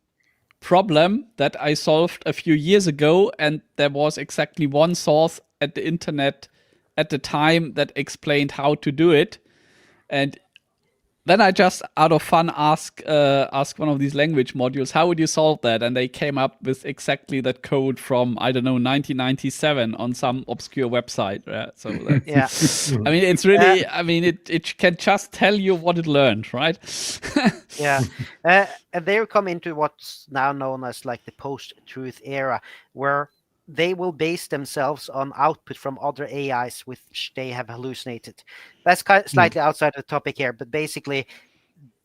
Speaker 4: problem that I solved a few years ago, and there was exactly one source at the internet at the time that explained how to do it. And then I just, out of fun, ask one of these language modules, how would you solve that? And they came up with exactly that code from, I don't know, 1997 on some obscure website. So that's, I mean, it's really, I mean, it can just tell you what it learned, right?
Speaker 2: And they come into what's now known as like the post-truth era, where they will base themselves on output from other AIs which they have hallucinated. That's kind of slightly outside the topic here, but basically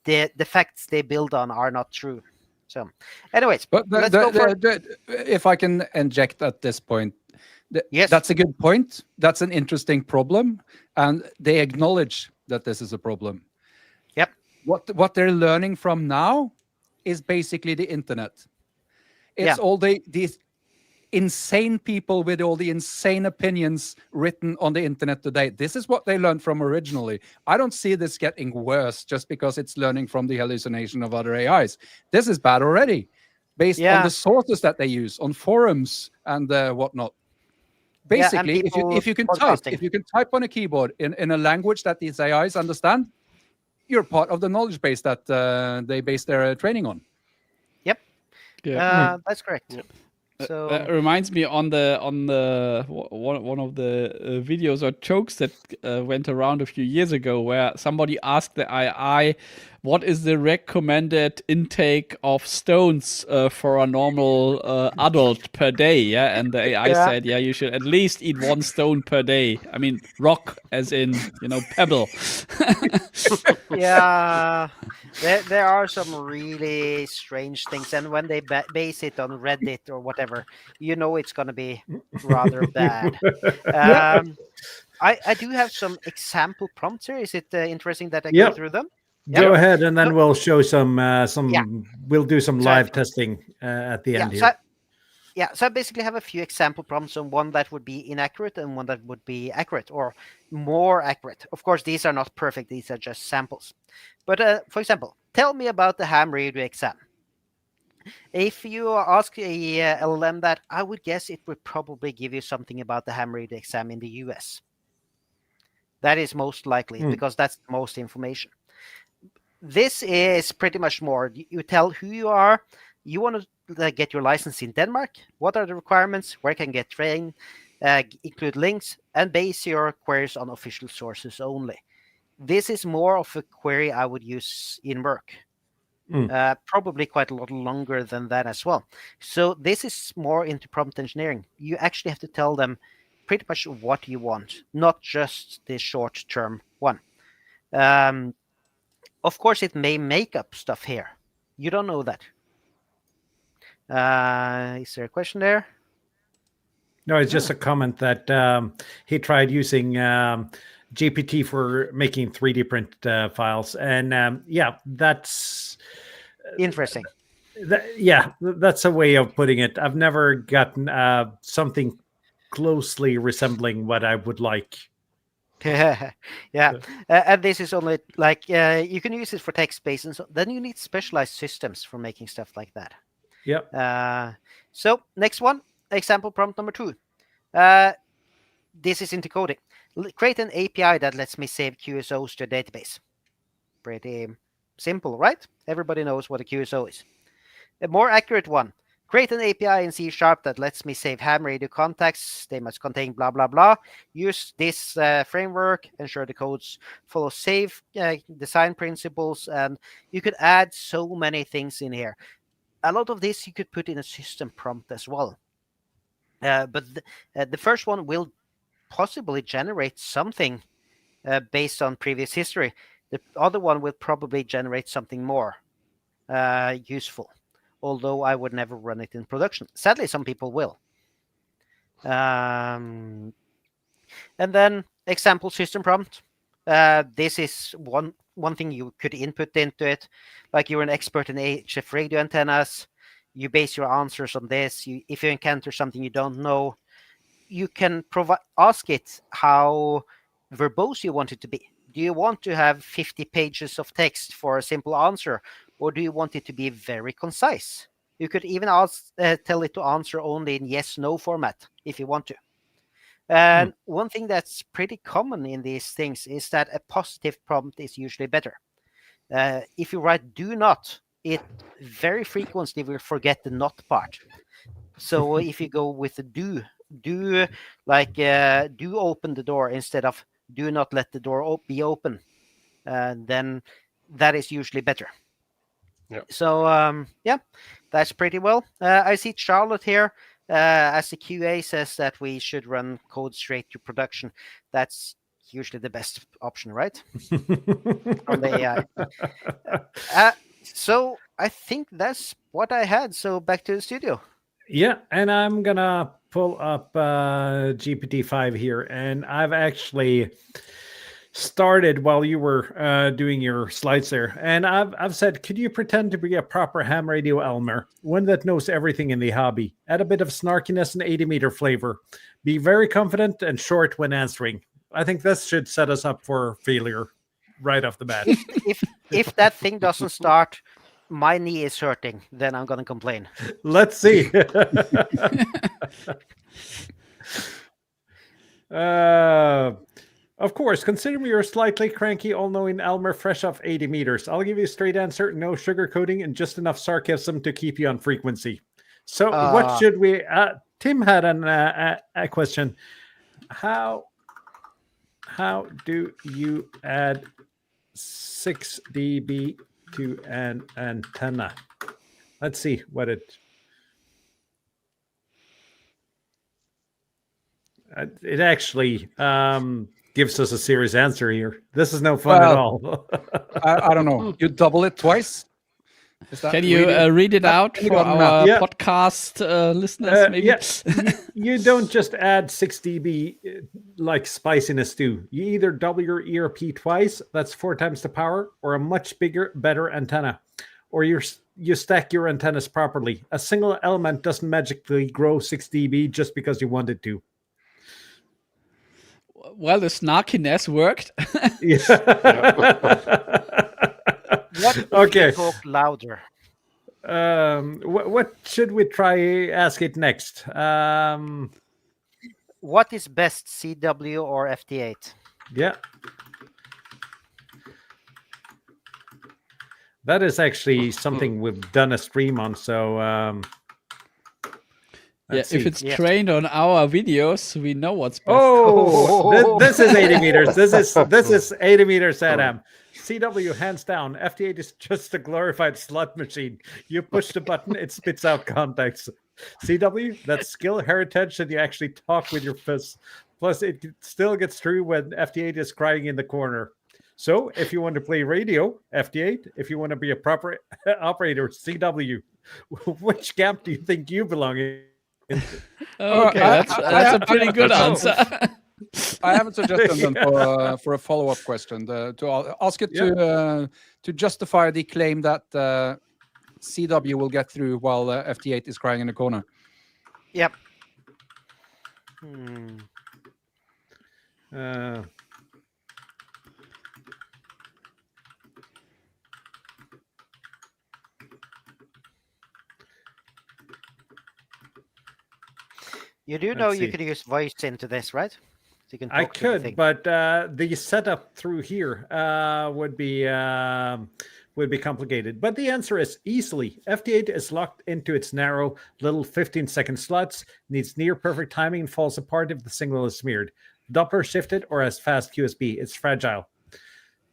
Speaker 2: the facts they build on are not true. So anyways,
Speaker 6: but
Speaker 2: let's go for
Speaker 6: if I can inject at this point,
Speaker 2: yes,
Speaker 6: that's a good point. That's an interesting problem, and they acknowledge that this is a problem.
Speaker 2: Yep.
Speaker 6: What they're learning from now is basically the internet. It's all these insane people with all the insane opinions written on the internet today. This is what they learned from originally. I don't see this getting worse just because it's learning from the hallucination of other AIs. This is bad already, based on the sources that they use on forums and whatnot. Basically, if you can type on a keyboard in a language that these AIs understand, you're part of the knowledge base that they base their training on.
Speaker 2: Yep. That's correct.
Speaker 4: Yep. So that reminds me on one of the videos or jokes that went around a few years ago, where somebody asked the AI, "What is the recommended intake of stones for a normal adult per day?" Yeah, and the AI said, "Yeah, you should at least eat 1 stone per day. I mean, rock, as in pebble."
Speaker 2: There are some really strange things, and when they base it on Reddit or whatever, it's going to be rather bad. I do have some example prompts here. Is it interesting that I go through them?
Speaker 1: Go ahead, and then we'll show some. We'll do some live testing at the end here.
Speaker 2: So I basically have a few example prompts on one that would be inaccurate and one that would be accurate or more accurate. Of course, these are not perfect. These are just samples. But for example, tell me about the ham radio exam. If you ask a LLM that, I would guess it would probably give you something about the ham radio exam in the US. That is most likely because that's the most information. This is pretty much more. You tell who you are. You want to get your license in Denmark. What are the requirements? Where can I get trained? Include links and base your queries on official sources only. This is more of a query I would use in work. Probably quite a lot longer than that as well. So this is more into prompt engineering. You actually have to tell them pretty much what you want, not just the short-term one. Of course, it may make up stuff here. You don't know that. Is there a question there?
Speaker 1: No, it's just a comment that he tried using GPT for making 3D print files. And that's
Speaker 2: interesting.
Speaker 1: That's a way of putting it. I've never gotten something closely resembling what I would like.
Speaker 2: And this is only like you can use it for text-based, and so then you need specialized systems for making stuff like that. So next one, example prompt number 2. This is into coding. Create an API that lets me save QSOs to a database. Pretty simple, right? Everybody knows what a QSO is. A more accurate one. Create an API in C# that lets me save ham radio contacts. They must contain blah, blah, blah. Use this framework. Ensure the codes follow safe design principles. And you could add so many things in here. A lot of this you could put in a system prompt as well. But the first one will possibly generate something based on previous history. The other one will probably generate something more. useful, although I would never run it in production. Sadly, some people will. And then example system prompt. This is one thing you could input into it. Like you're an expert in HF radio antennas. You base your answers on this. If you encounter something you don't know, you can ask it how verbose you want it to be. Do you want to have 50 pages of text for a simple answer, or do you want it to be very concise? You could even tell it to answer only in yes/no format if you want to. And one thing that's pretty common in these things is that a positive prompt is usually better. If you write "do not," it very frequently will forget the "not" part. So if you go with the "do," do open the door instead of "do not let the door be open," then that is usually better.
Speaker 3: Yeah.
Speaker 2: So that's pretty well. I see Charlotte here as the QA says that we should run code straight to production. That's usually the best option, right? From the AI. So I think that's what I had. So back to the studio.
Speaker 1: Yeah, and I'm gonna pull up GPT-5 here, and I've actually started while you were doing your slides there, and I've said, could you pretend to be a proper ham radio Elmer, one that knows everything in the hobby, add a bit of snarkiness and 80-meter flavor, be very confident and short when answering. I think this should set us up for failure right off the bat.
Speaker 2: If that thing doesn't start, my knee is hurting, then I'm gonna complain.
Speaker 1: Let's see. Of course, consider me your slightly cranky, all-knowing Elmer fresh off 80 meters. I'll give you a straight answer, no sugarcoating, and just enough sarcasm to keep you on frequency. So what should we... Tim had a question. How do you add 6 dB to an antenna? Let's see what it... It actually... gives us a serious answer here. This is no fun at all.
Speaker 6: I don't know. You double it twice?
Speaker 4: Can you read it out for our podcast listeners? Maybe.
Speaker 1: Yeah. You don't just add 6 dB like spice in a stew. You either double your ERP twice, that's 4 times the power, or a much bigger, better antenna. Or you stack your antennas properly. A single element doesn't magically grow 6 dB just because you want it to.
Speaker 4: Well, the snarkiness worked.
Speaker 2: Okay. Talk louder.
Speaker 1: What should we try? Ask it next.
Speaker 2: What is best, CW or FT8?
Speaker 1: Yeah. That is actually something we've done a stream on. So.
Speaker 4: If it's trained on our videos, we know what's best.
Speaker 1: Oh, this is 80 meters. This is 80 meters, Adam. CW, hands down. FT8 is just a glorified slot machine. You push the button, it spits out contacts. CW, that's skill, heritage, and you actually talk with your fists. Plus, it still gets through when FT8 is crying in the corner. So, if you want to play radio, FT8. If you want to be a proper operator, CW. Which camp do you think you belong in?
Speaker 4: Okay, that's a pretty good answer.
Speaker 6: I have a suggestion then for a follow-up question to ask it to justify the claim that CW will get through while FT8 is crying in the corner.
Speaker 2: Yep. You do know you could use voice into this, right? So you can
Speaker 1: I could, but the setup through here would be complicated. But the answer is easily. FT8 is locked into its narrow little 15-second slots, needs near perfect timing, and falls apart if the signal is smeared. Doppler shifted or has fast QSB. It's fragile.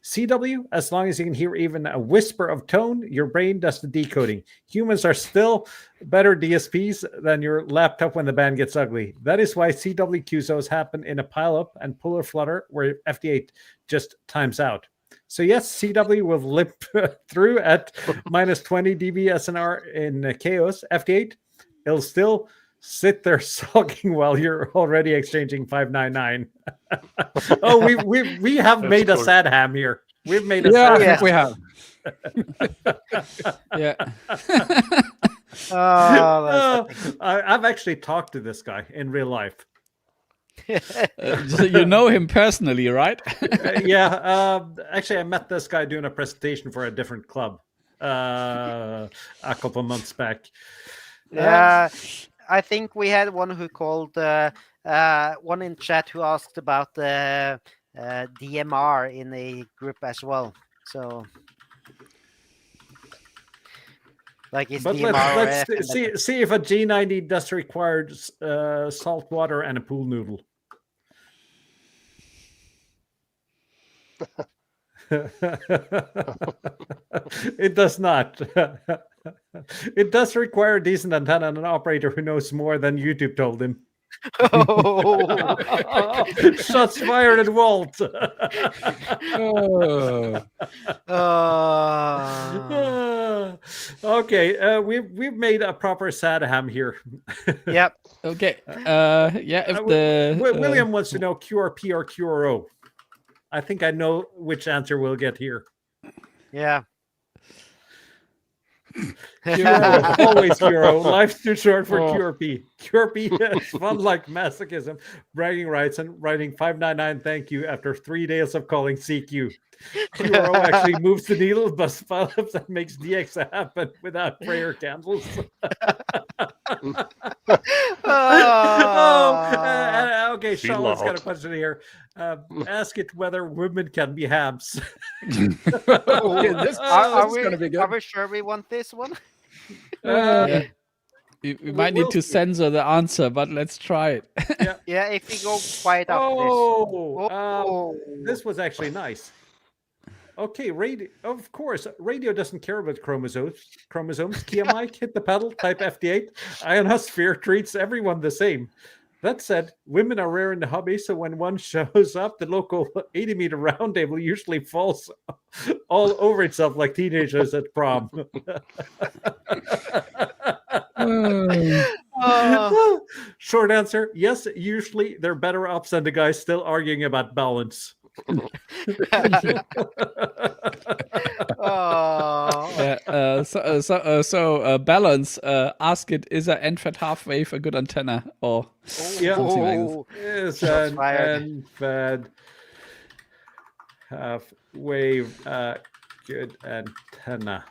Speaker 1: CW, as long as you can hear even a whisper of tone, your brain does the decoding. Humans are still better DSPs than your laptop when the band gets ugly. That is why CW QSOs happen in a pile-up and puller flutter where FT8 just times out. So yes, CW will limp through at minus 20 dB SNR in chaos. FT8, it'll still sit there sulking while you're already exchanging 599. Oh, we have
Speaker 3: That's
Speaker 1: made a
Speaker 3: cool.
Speaker 1: sad ham here. We've made a
Speaker 6: Yeah, I
Speaker 1: sad
Speaker 6: think we have.
Speaker 4: Yeah.
Speaker 2: Oh, that's
Speaker 1: I've actually talked to this guy in real life.
Speaker 4: So you know him personally, right?
Speaker 1: Yeah, actually, I met this guy doing a presentation for a different club a couple months back.
Speaker 2: Yeah, I think we had one who called one in chat who asked about the DMR in a group as well. So, like, is
Speaker 1: But
Speaker 2: DMR or
Speaker 1: let's
Speaker 2: FM
Speaker 1: see if a G90 does require salt water and a pool noodle. It does not. It does require a decent antenna and an operator who knows more than YouTube told him.
Speaker 2: Oh.
Speaker 1: Shots fired at Walt. Okay, we've made a proper Sadham here.
Speaker 2: Yep.
Speaker 4: Okay. Yeah. If the
Speaker 1: William wants to know QRP or QRO. I think I know which answer we'll get here.
Speaker 2: Yeah.
Speaker 1: QRO, always QRO. Life's too short for QRP. QRP is fun like masochism, bragging rights, and writing 599 thank you after 3 days of calling CQ. QRO actually moves the needle, busts polyps, and makes DX happen without prayer candles. Okay, Charlotte's got a question here. Ask it whether women can be hams.
Speaker 6: Okay, this is going to be good.
Speaker 2: Are we sure we want this one?
Speaker 4: we might need to censor the answer, but let's try it.
Speaker 2: Yeah, if we go quiet after this.
Speaker 1: This was actually nice. Okay, radio. Of course, radio doesn't care about chromosomes. Kia Mike, hit the pedal, type FD8. Ionosphere treats everyone the same. That said, women are rare in the hobby, so when one shows up, the local 80-meter roundtable usually falls all over itself like teenagers at prom. Short answer, yes, usually they're better ups than the guys still arguing about balance.
Speaker 4: So balance. Ask it: is an end-fed half wave a good antenna or something like this?
Speaker 1: Is an end-fed half wave good antenna?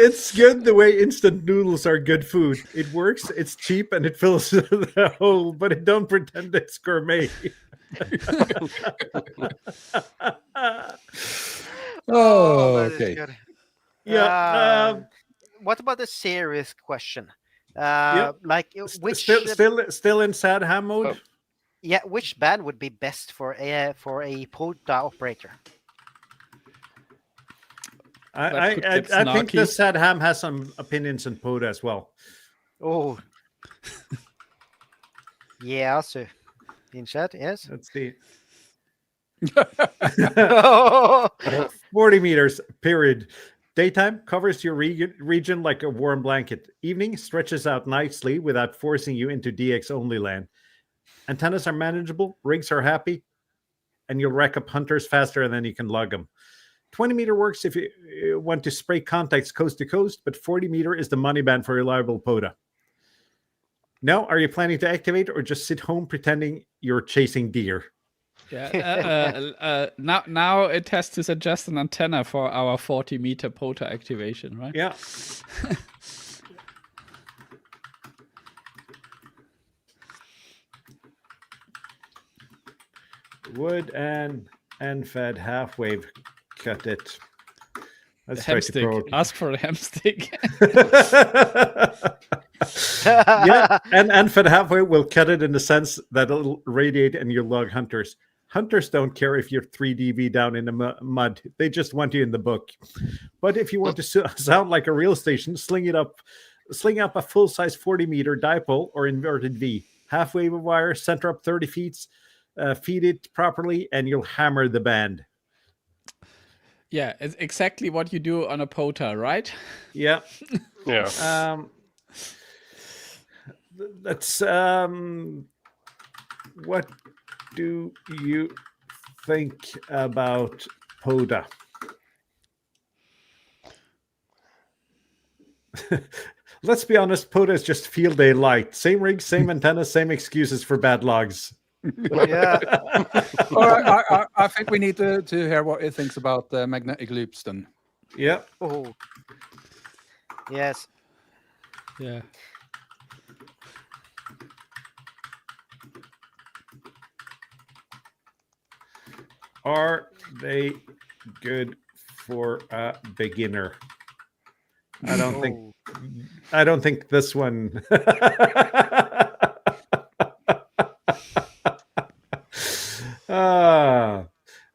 Speaker 1: It's good the way instant noodles are good food. It works, it's cheap, and it fills the hole, but it don't pretend it's gourmet.
Speaker 6: Okay.
Speaker 1: Yeah.
Speaker 2: What about the serious question?
Speaker 1: Yep.
Speaker 2: Like which
Speaker 1: still in sad ham mode?
Speaker 2: Yeah, which band would be best for a POTA operator?
Speaker 1: I think the sad ham has some opinions on POTA as well.
Speaker 2: Oh, yeah. So in chat, yes.
Speaker 1: Let's see. 40 meters. Period. Daytime covers your region like a warm blanket. Evening stretches out nicely without forcing you into DX only land. Antennas are manageable, rigs are happy, and you'll rack up hunters faster and then you can lug them. 20 meter works if you want to spray contacts coast to coast, but 40 meter is the money band for reliable POTA. Now, are you planning to activate or just sit home pretending you're chasing deer?
Speaker 4: Yeah. Now it has to suggest an antenna for our 40 meter POTA activation, right?
Speaker 1: Yeah. Would an end-fed half wave cut it? Let's try to throw...
Speaker 4: Ask for a ham stick.
Speaker 1: Yeah, and end-fed half wave will cut it in the sense that it'll radiate and you'll log hunters. Hunters don't care if you're 3 dB down in the mud. They just want you in the book. But if you want to sound like a real station, sling it up sling up a full-size 40-meter dipole or inverted V. Half wave of wire, center up 30 feet, feed it properly, and you'll hammer the band.
Speaker 4: Yeah, it's exactly what you do on a POTA, right?
Speaker 1: Yeah.
Speaker 3: Yeah.
Speaker 1: That's what do you think about POTA? Let's be honest, POTA is just field day light. Same rig, same antenna, same excuses for bad logs.
Speaker 2: Yeah.
Speaker 6: I think we need to hear what he thinks about magnetic loops then.
Speaker 1: Yeah.
Speaker 2: Oh. Yes.
Speaker 4: Yeah.
Speaker 1: Are they good for a beginner? I don't think this one.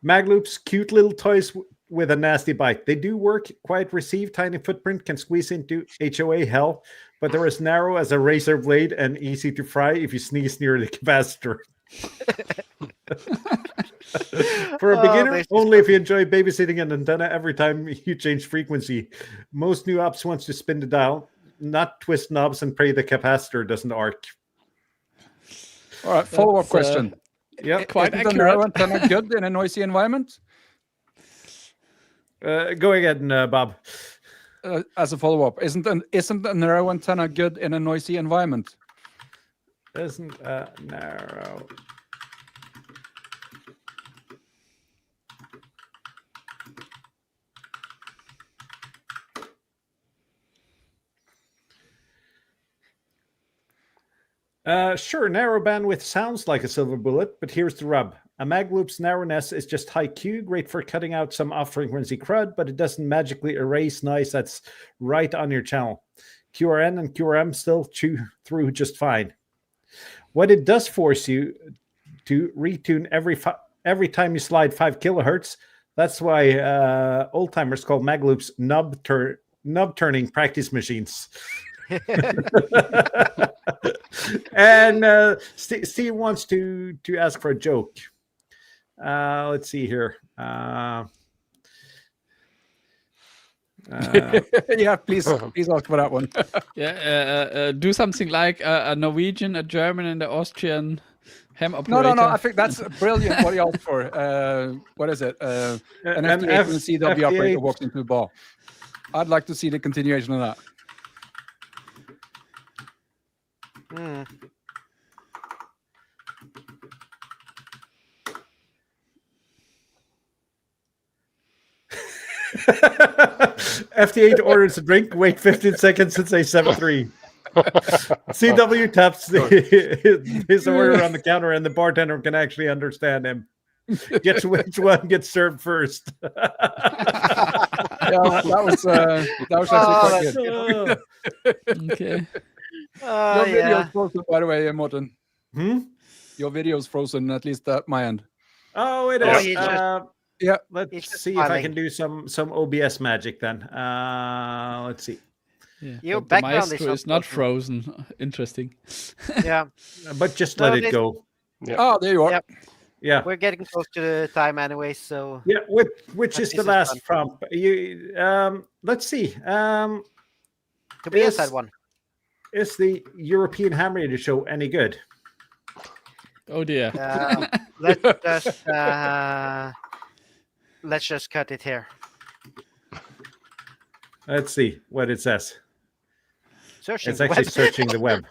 Speaker 1: Magloops, cute little toys with a nasty bite. They do work, quiet receive, tiny footprint, can squeeze into HOA hell, but they're as narrow as a razor blade and easy to fry if you sneeze near the capacitor. For a beginner, only if you enjoy babysitting an antenna every time you change frequency. Most new apps wants to spin the dial, not twist knobs and pray the capacitor doesn't arc.
Speaker 6: All right, follow-up question.
Speaker 1: Yeah,
Speaker 4: quite
Speaker 6: Isn't
Speaker 4: accurate.
Speaker 6: a narrow antenna good in a noisy environment?
Speaker 1: Go again, Bob.
Speaker 6: As a follow-up, isn't a narrow antenna good in a noisy environment?
Speaker 1: Isn't narrow. Sure, narrow bandwidth sounds like a silver bullet, but here's the rub. A magloop's narrowness is just high Q, great for cutting out some off-frequency crud, but it doesn't magically erase noise that's right on your channel. QRN and QRM still chew through just fine. What it does force you to retune every time you slide 5 kilohertz. That's why old-timers call magloops knob-turning practice machines. And Steve wants to ask for a joke. Let's see here.
Speaker 6: Yeah, please ask for that one.
Speaker 4: Yeah, do something like a Norwegian, a German, and an Austrian ham operator.
Speaker 6: No. I think that's brilliant. What he asked for. What is it? An FT8 and a CW operator walks into a bar. I'd like to see the continuation of that.
Speaker 1: FT8 orders a drink, wait 15 seconds and say 7-3. CW taps his order on the counter and the bartender can actually understand him. Guess which one gets served first.
Speaker 6: Yeah, that was actually quite good.
Speaker 4: Okay.
Speaker 6: Your video is frozen, by the way, Morten.
Speaker 1: Your
Speaker 6: video is frozen, at least at my end.
Speaker 1: Oh, it is.
Speaker 6: Yeah.
Speaker 1: Let's see if I can do some OBS magic then. Let's see.
Speaker 4: Yeah.
Speaker 2: Your
Speaker 4: The
Speaker 2: background
Speaker 4: maestro is not frozen. Interesting.
Speaker 2: Yeah.
Speaker 1: But just let it go.
Speaker 3: Yeah.
Speaker 6: Oh, there you are.
Speaker 2: Yep.
Speaker 1: Yeah.
Speaker 2: We're getting close to the time anyway, so
Speaker 1: Yeah, which is the last prompt. Let's see.
Speaker 2: Tobias had one.
Speaker 1: Is the European Ham Radio Show any good?
Speaker 4: Oh dear.
Speaker 2: Let's just cut it here.
Speaker 1: Let's see what it says.
Speaker 2: Searching
Speaker 1: it's actually searching the web.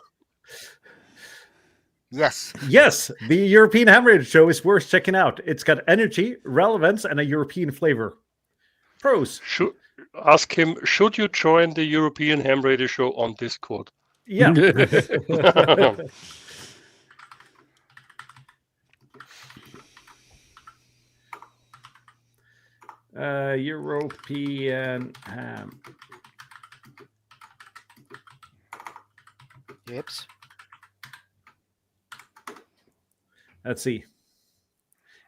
Speaker 2: Yes.
Speaker 1: Yes, the European Ham Radio Show is worth checking out. It's got energy, relevance, and a European flavor. Pros.
Speaker 3: Ask him, should you join the European Ham Radio Show on Discord?
Speaker 1: Yeah. European Ham.
Speaker 2: Yips.
Speaker 1: Let's see.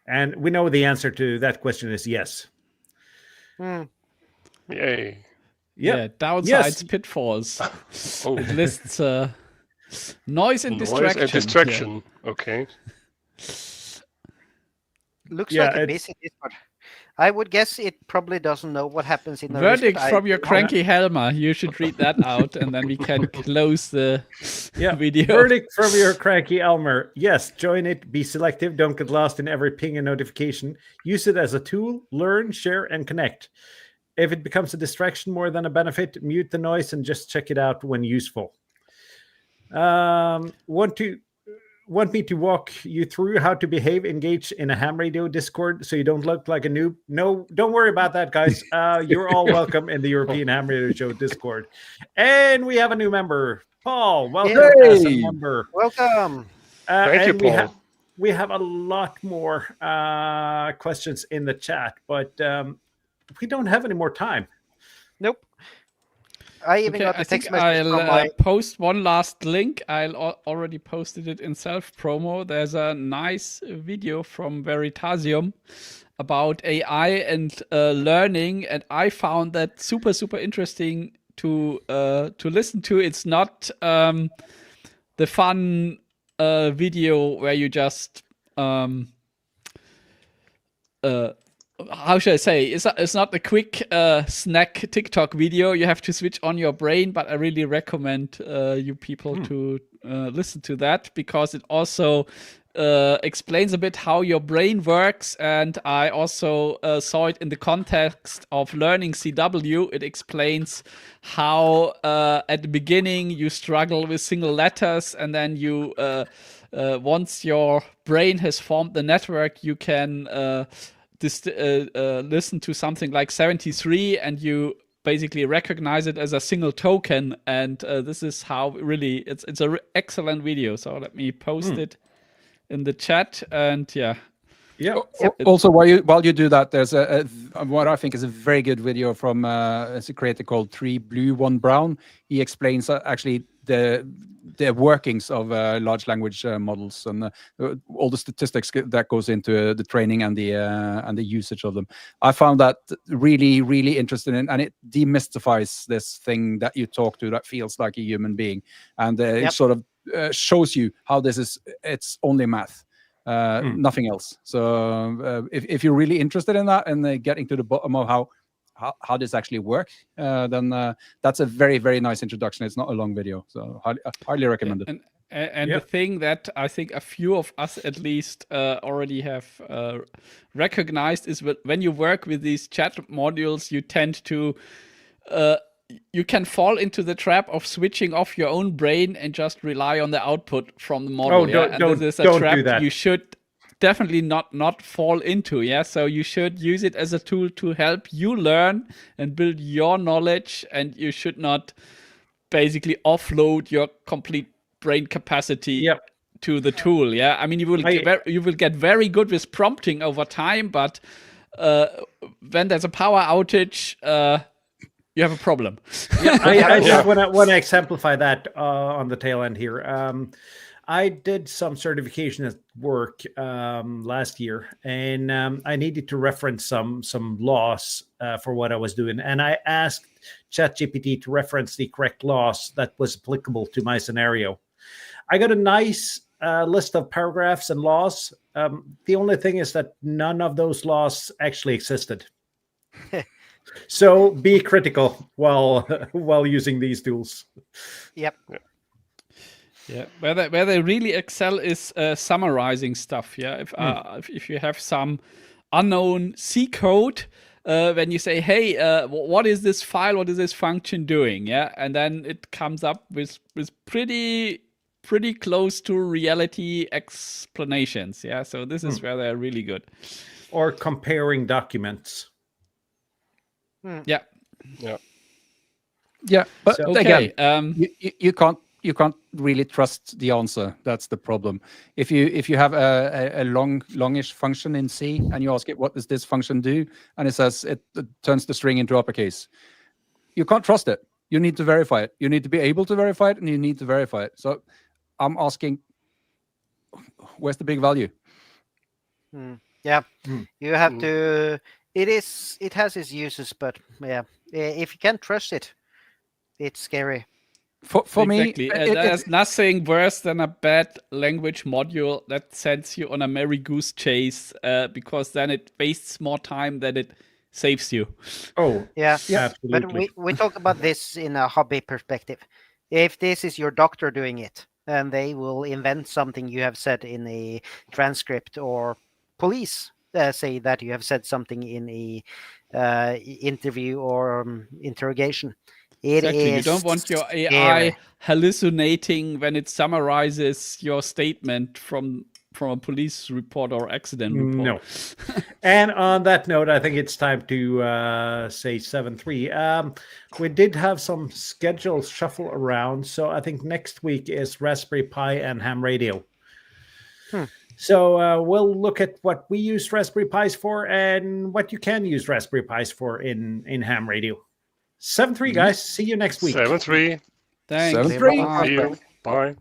Speaker 1: And we know the answer to that question is yes.
Speaker 3: Yay.
Speaker 4: Yeah, downsides,
Speaker 1: Yes.
Speaker 4: pitfalls.
Speaker 3: Oh.
Speaker 4: It lists noise and
Speaker 3: Noise and distraction. Okay.
Speaker 2: Looks
Speaker 1: Yeah,
Speaker 2: like a busy Discord. I would guess it probably doesn't know what happens in the
Speaker 4: Verdict
Speaker 2: Discord.
Speaker 4: from your cranky Helmer. You should read that out, and then we can close the video.
Speaker 1: Verdict from your cranky Elmer. Yes, join it. Be selective. Don't get lost in every ping and notification. Use it as a tool. Learn, share, and connect. If it becomes a distraction more than a benefit, mute the noise and just check it out when useful. Want me to walk you through how to behave engaged in a ham radio Discord so you don't look like a noob? No, don't worry about that, guys. You're all welcome in the European Ham Radio Show Discord. And we have a new member, Paul. Welcome as a member.
Speaker 2: Welcome.
Speaker 3: Thank you, Paul.
Speaker 1: We have a lot more questions in the chat, but we don't have any more time.
Speaker 2: Nope. I even got the text message
Speaker 4: I'll
Speaker 2: from my...
Speaker 4: post one last link. Already posted it in self-promo. There's a nice video from Veritasium about AI and learning, and I found that super, super interesting to listen to. It's not the fun video where you just how should I say? It's not a quick snack TikTok video. You have to switch on your brain, but I really recommend you people to listen to that, because it also explains a bit how your brain works. And I also saw it in the context of learning CW. It explains how at the beginning you struggle with single letters, and then you once your brain has formed the network, you can listen to something like 73 and you basically recognize it as a single token. And this is how really it's an excellent video. So let me post it in the chat. And
Speaker 6: Also, while you do that, there's what I think is a very good video from a creator called 3 Blue 1 Brown. He explains actually the workings of large language models and all the statistics that goes into the training and the usage of them. I found that really, really interesting, and it demystifies this thing that you talk to that feels like a human being, and it sort of shows you how it's only math. Nothing else. So if you're really interested in that and getting to the bottom of how this actually works, then that's a very, very nice introduction. It's not a long video, so highly recommend it.
Speaker 4: And the thing that I think a few of us at least already have recognized is when you work with these chat modules, you tend to you can fall into the trap of switching off your own brain and just rely on the output from the model.
Speaker 1: Don't
Speaker 4: this is a
Speaker 1: do
Speaker 4: trap
Speaker 1: that.
Speaker 4: You should definitely not fall into. So you should use it as a tool to help you learn and build your knowledge, and you should not basically offload your complete brain capacity to the tool. I mean, you will get very good with prompting over time, but when there's a power outage, you have a problem.
Speaker 1: I just want to exemplify that on the tail end here. I did some certification at work last year, and I needed to reference some laws for what I was doing. And I asked ChatGPT to reference the correct laws that was applicable to my scenario. I got a nice list of paragraphs and laws. The only thing is that none of those laws actually existed. So be critical while using these tools.
Speaker 2: Yep.
Speaker 4: Yeah, where they really excel is summarizing stuff. If you have some unknown C code, when you say, "Hey, what is this file? What is this function doing?" And then it comes up with pretty close to reality explanations. So this is where they're really good.
Speaker 1: Or comparing documents.
Speaker 6: Yeah, but
Speaker 4: okay,
Speaker 6: again, you can't really trust the answer. That's the problem. If you have a longish function in C and you ask it, what does this function do, and it says it turns the string into uppercase, you can't trust it. You need to verify it. You need to be able to verify it, and you need to verify it. So I'm asking, where's the big value?
Speaker 2: You have to. It has its uses, but If you can't trust it, it's scary.
Speaker 6: For
Speaker 4: exactly.
Speaker 6: me,
Speaker 4: There's nothing worse than a bad language module that sends you on a merry goose chase, because then it wastes more time than it saves you.
Speaker 1: Oh,
Speaker 2: Yeah,
Speaker 1: absolutely.
Speaker 2: But we talk about this in a hobby perspective. If this is your doctor doing it, and they will invent something you have said in a transcript, or police say that you have said something in a interview or interrogation. It
Speaker 4: Exactly. You
Speaker 2: is
Speaker 4: don't want your AI
Speaker 2: scary.
Speaker 4: hallucinating when it summarizes your statement from a police report or accident report.
Speaker 1: No. And on that note, I think it's time to say 7-3. We did have some schedules shuffle around, so I think next week is Raspberry Pi and ham radio. So we'll look at what we use Raspberry Pis for and what you can use Raspberry Pis for in ham radio. 7-3, guys. See you next week.
Speaker 3: 7-3.
Speaker 4: Thanks.
Speaker 6: 7-3.
Speaker 3: See you. Bye.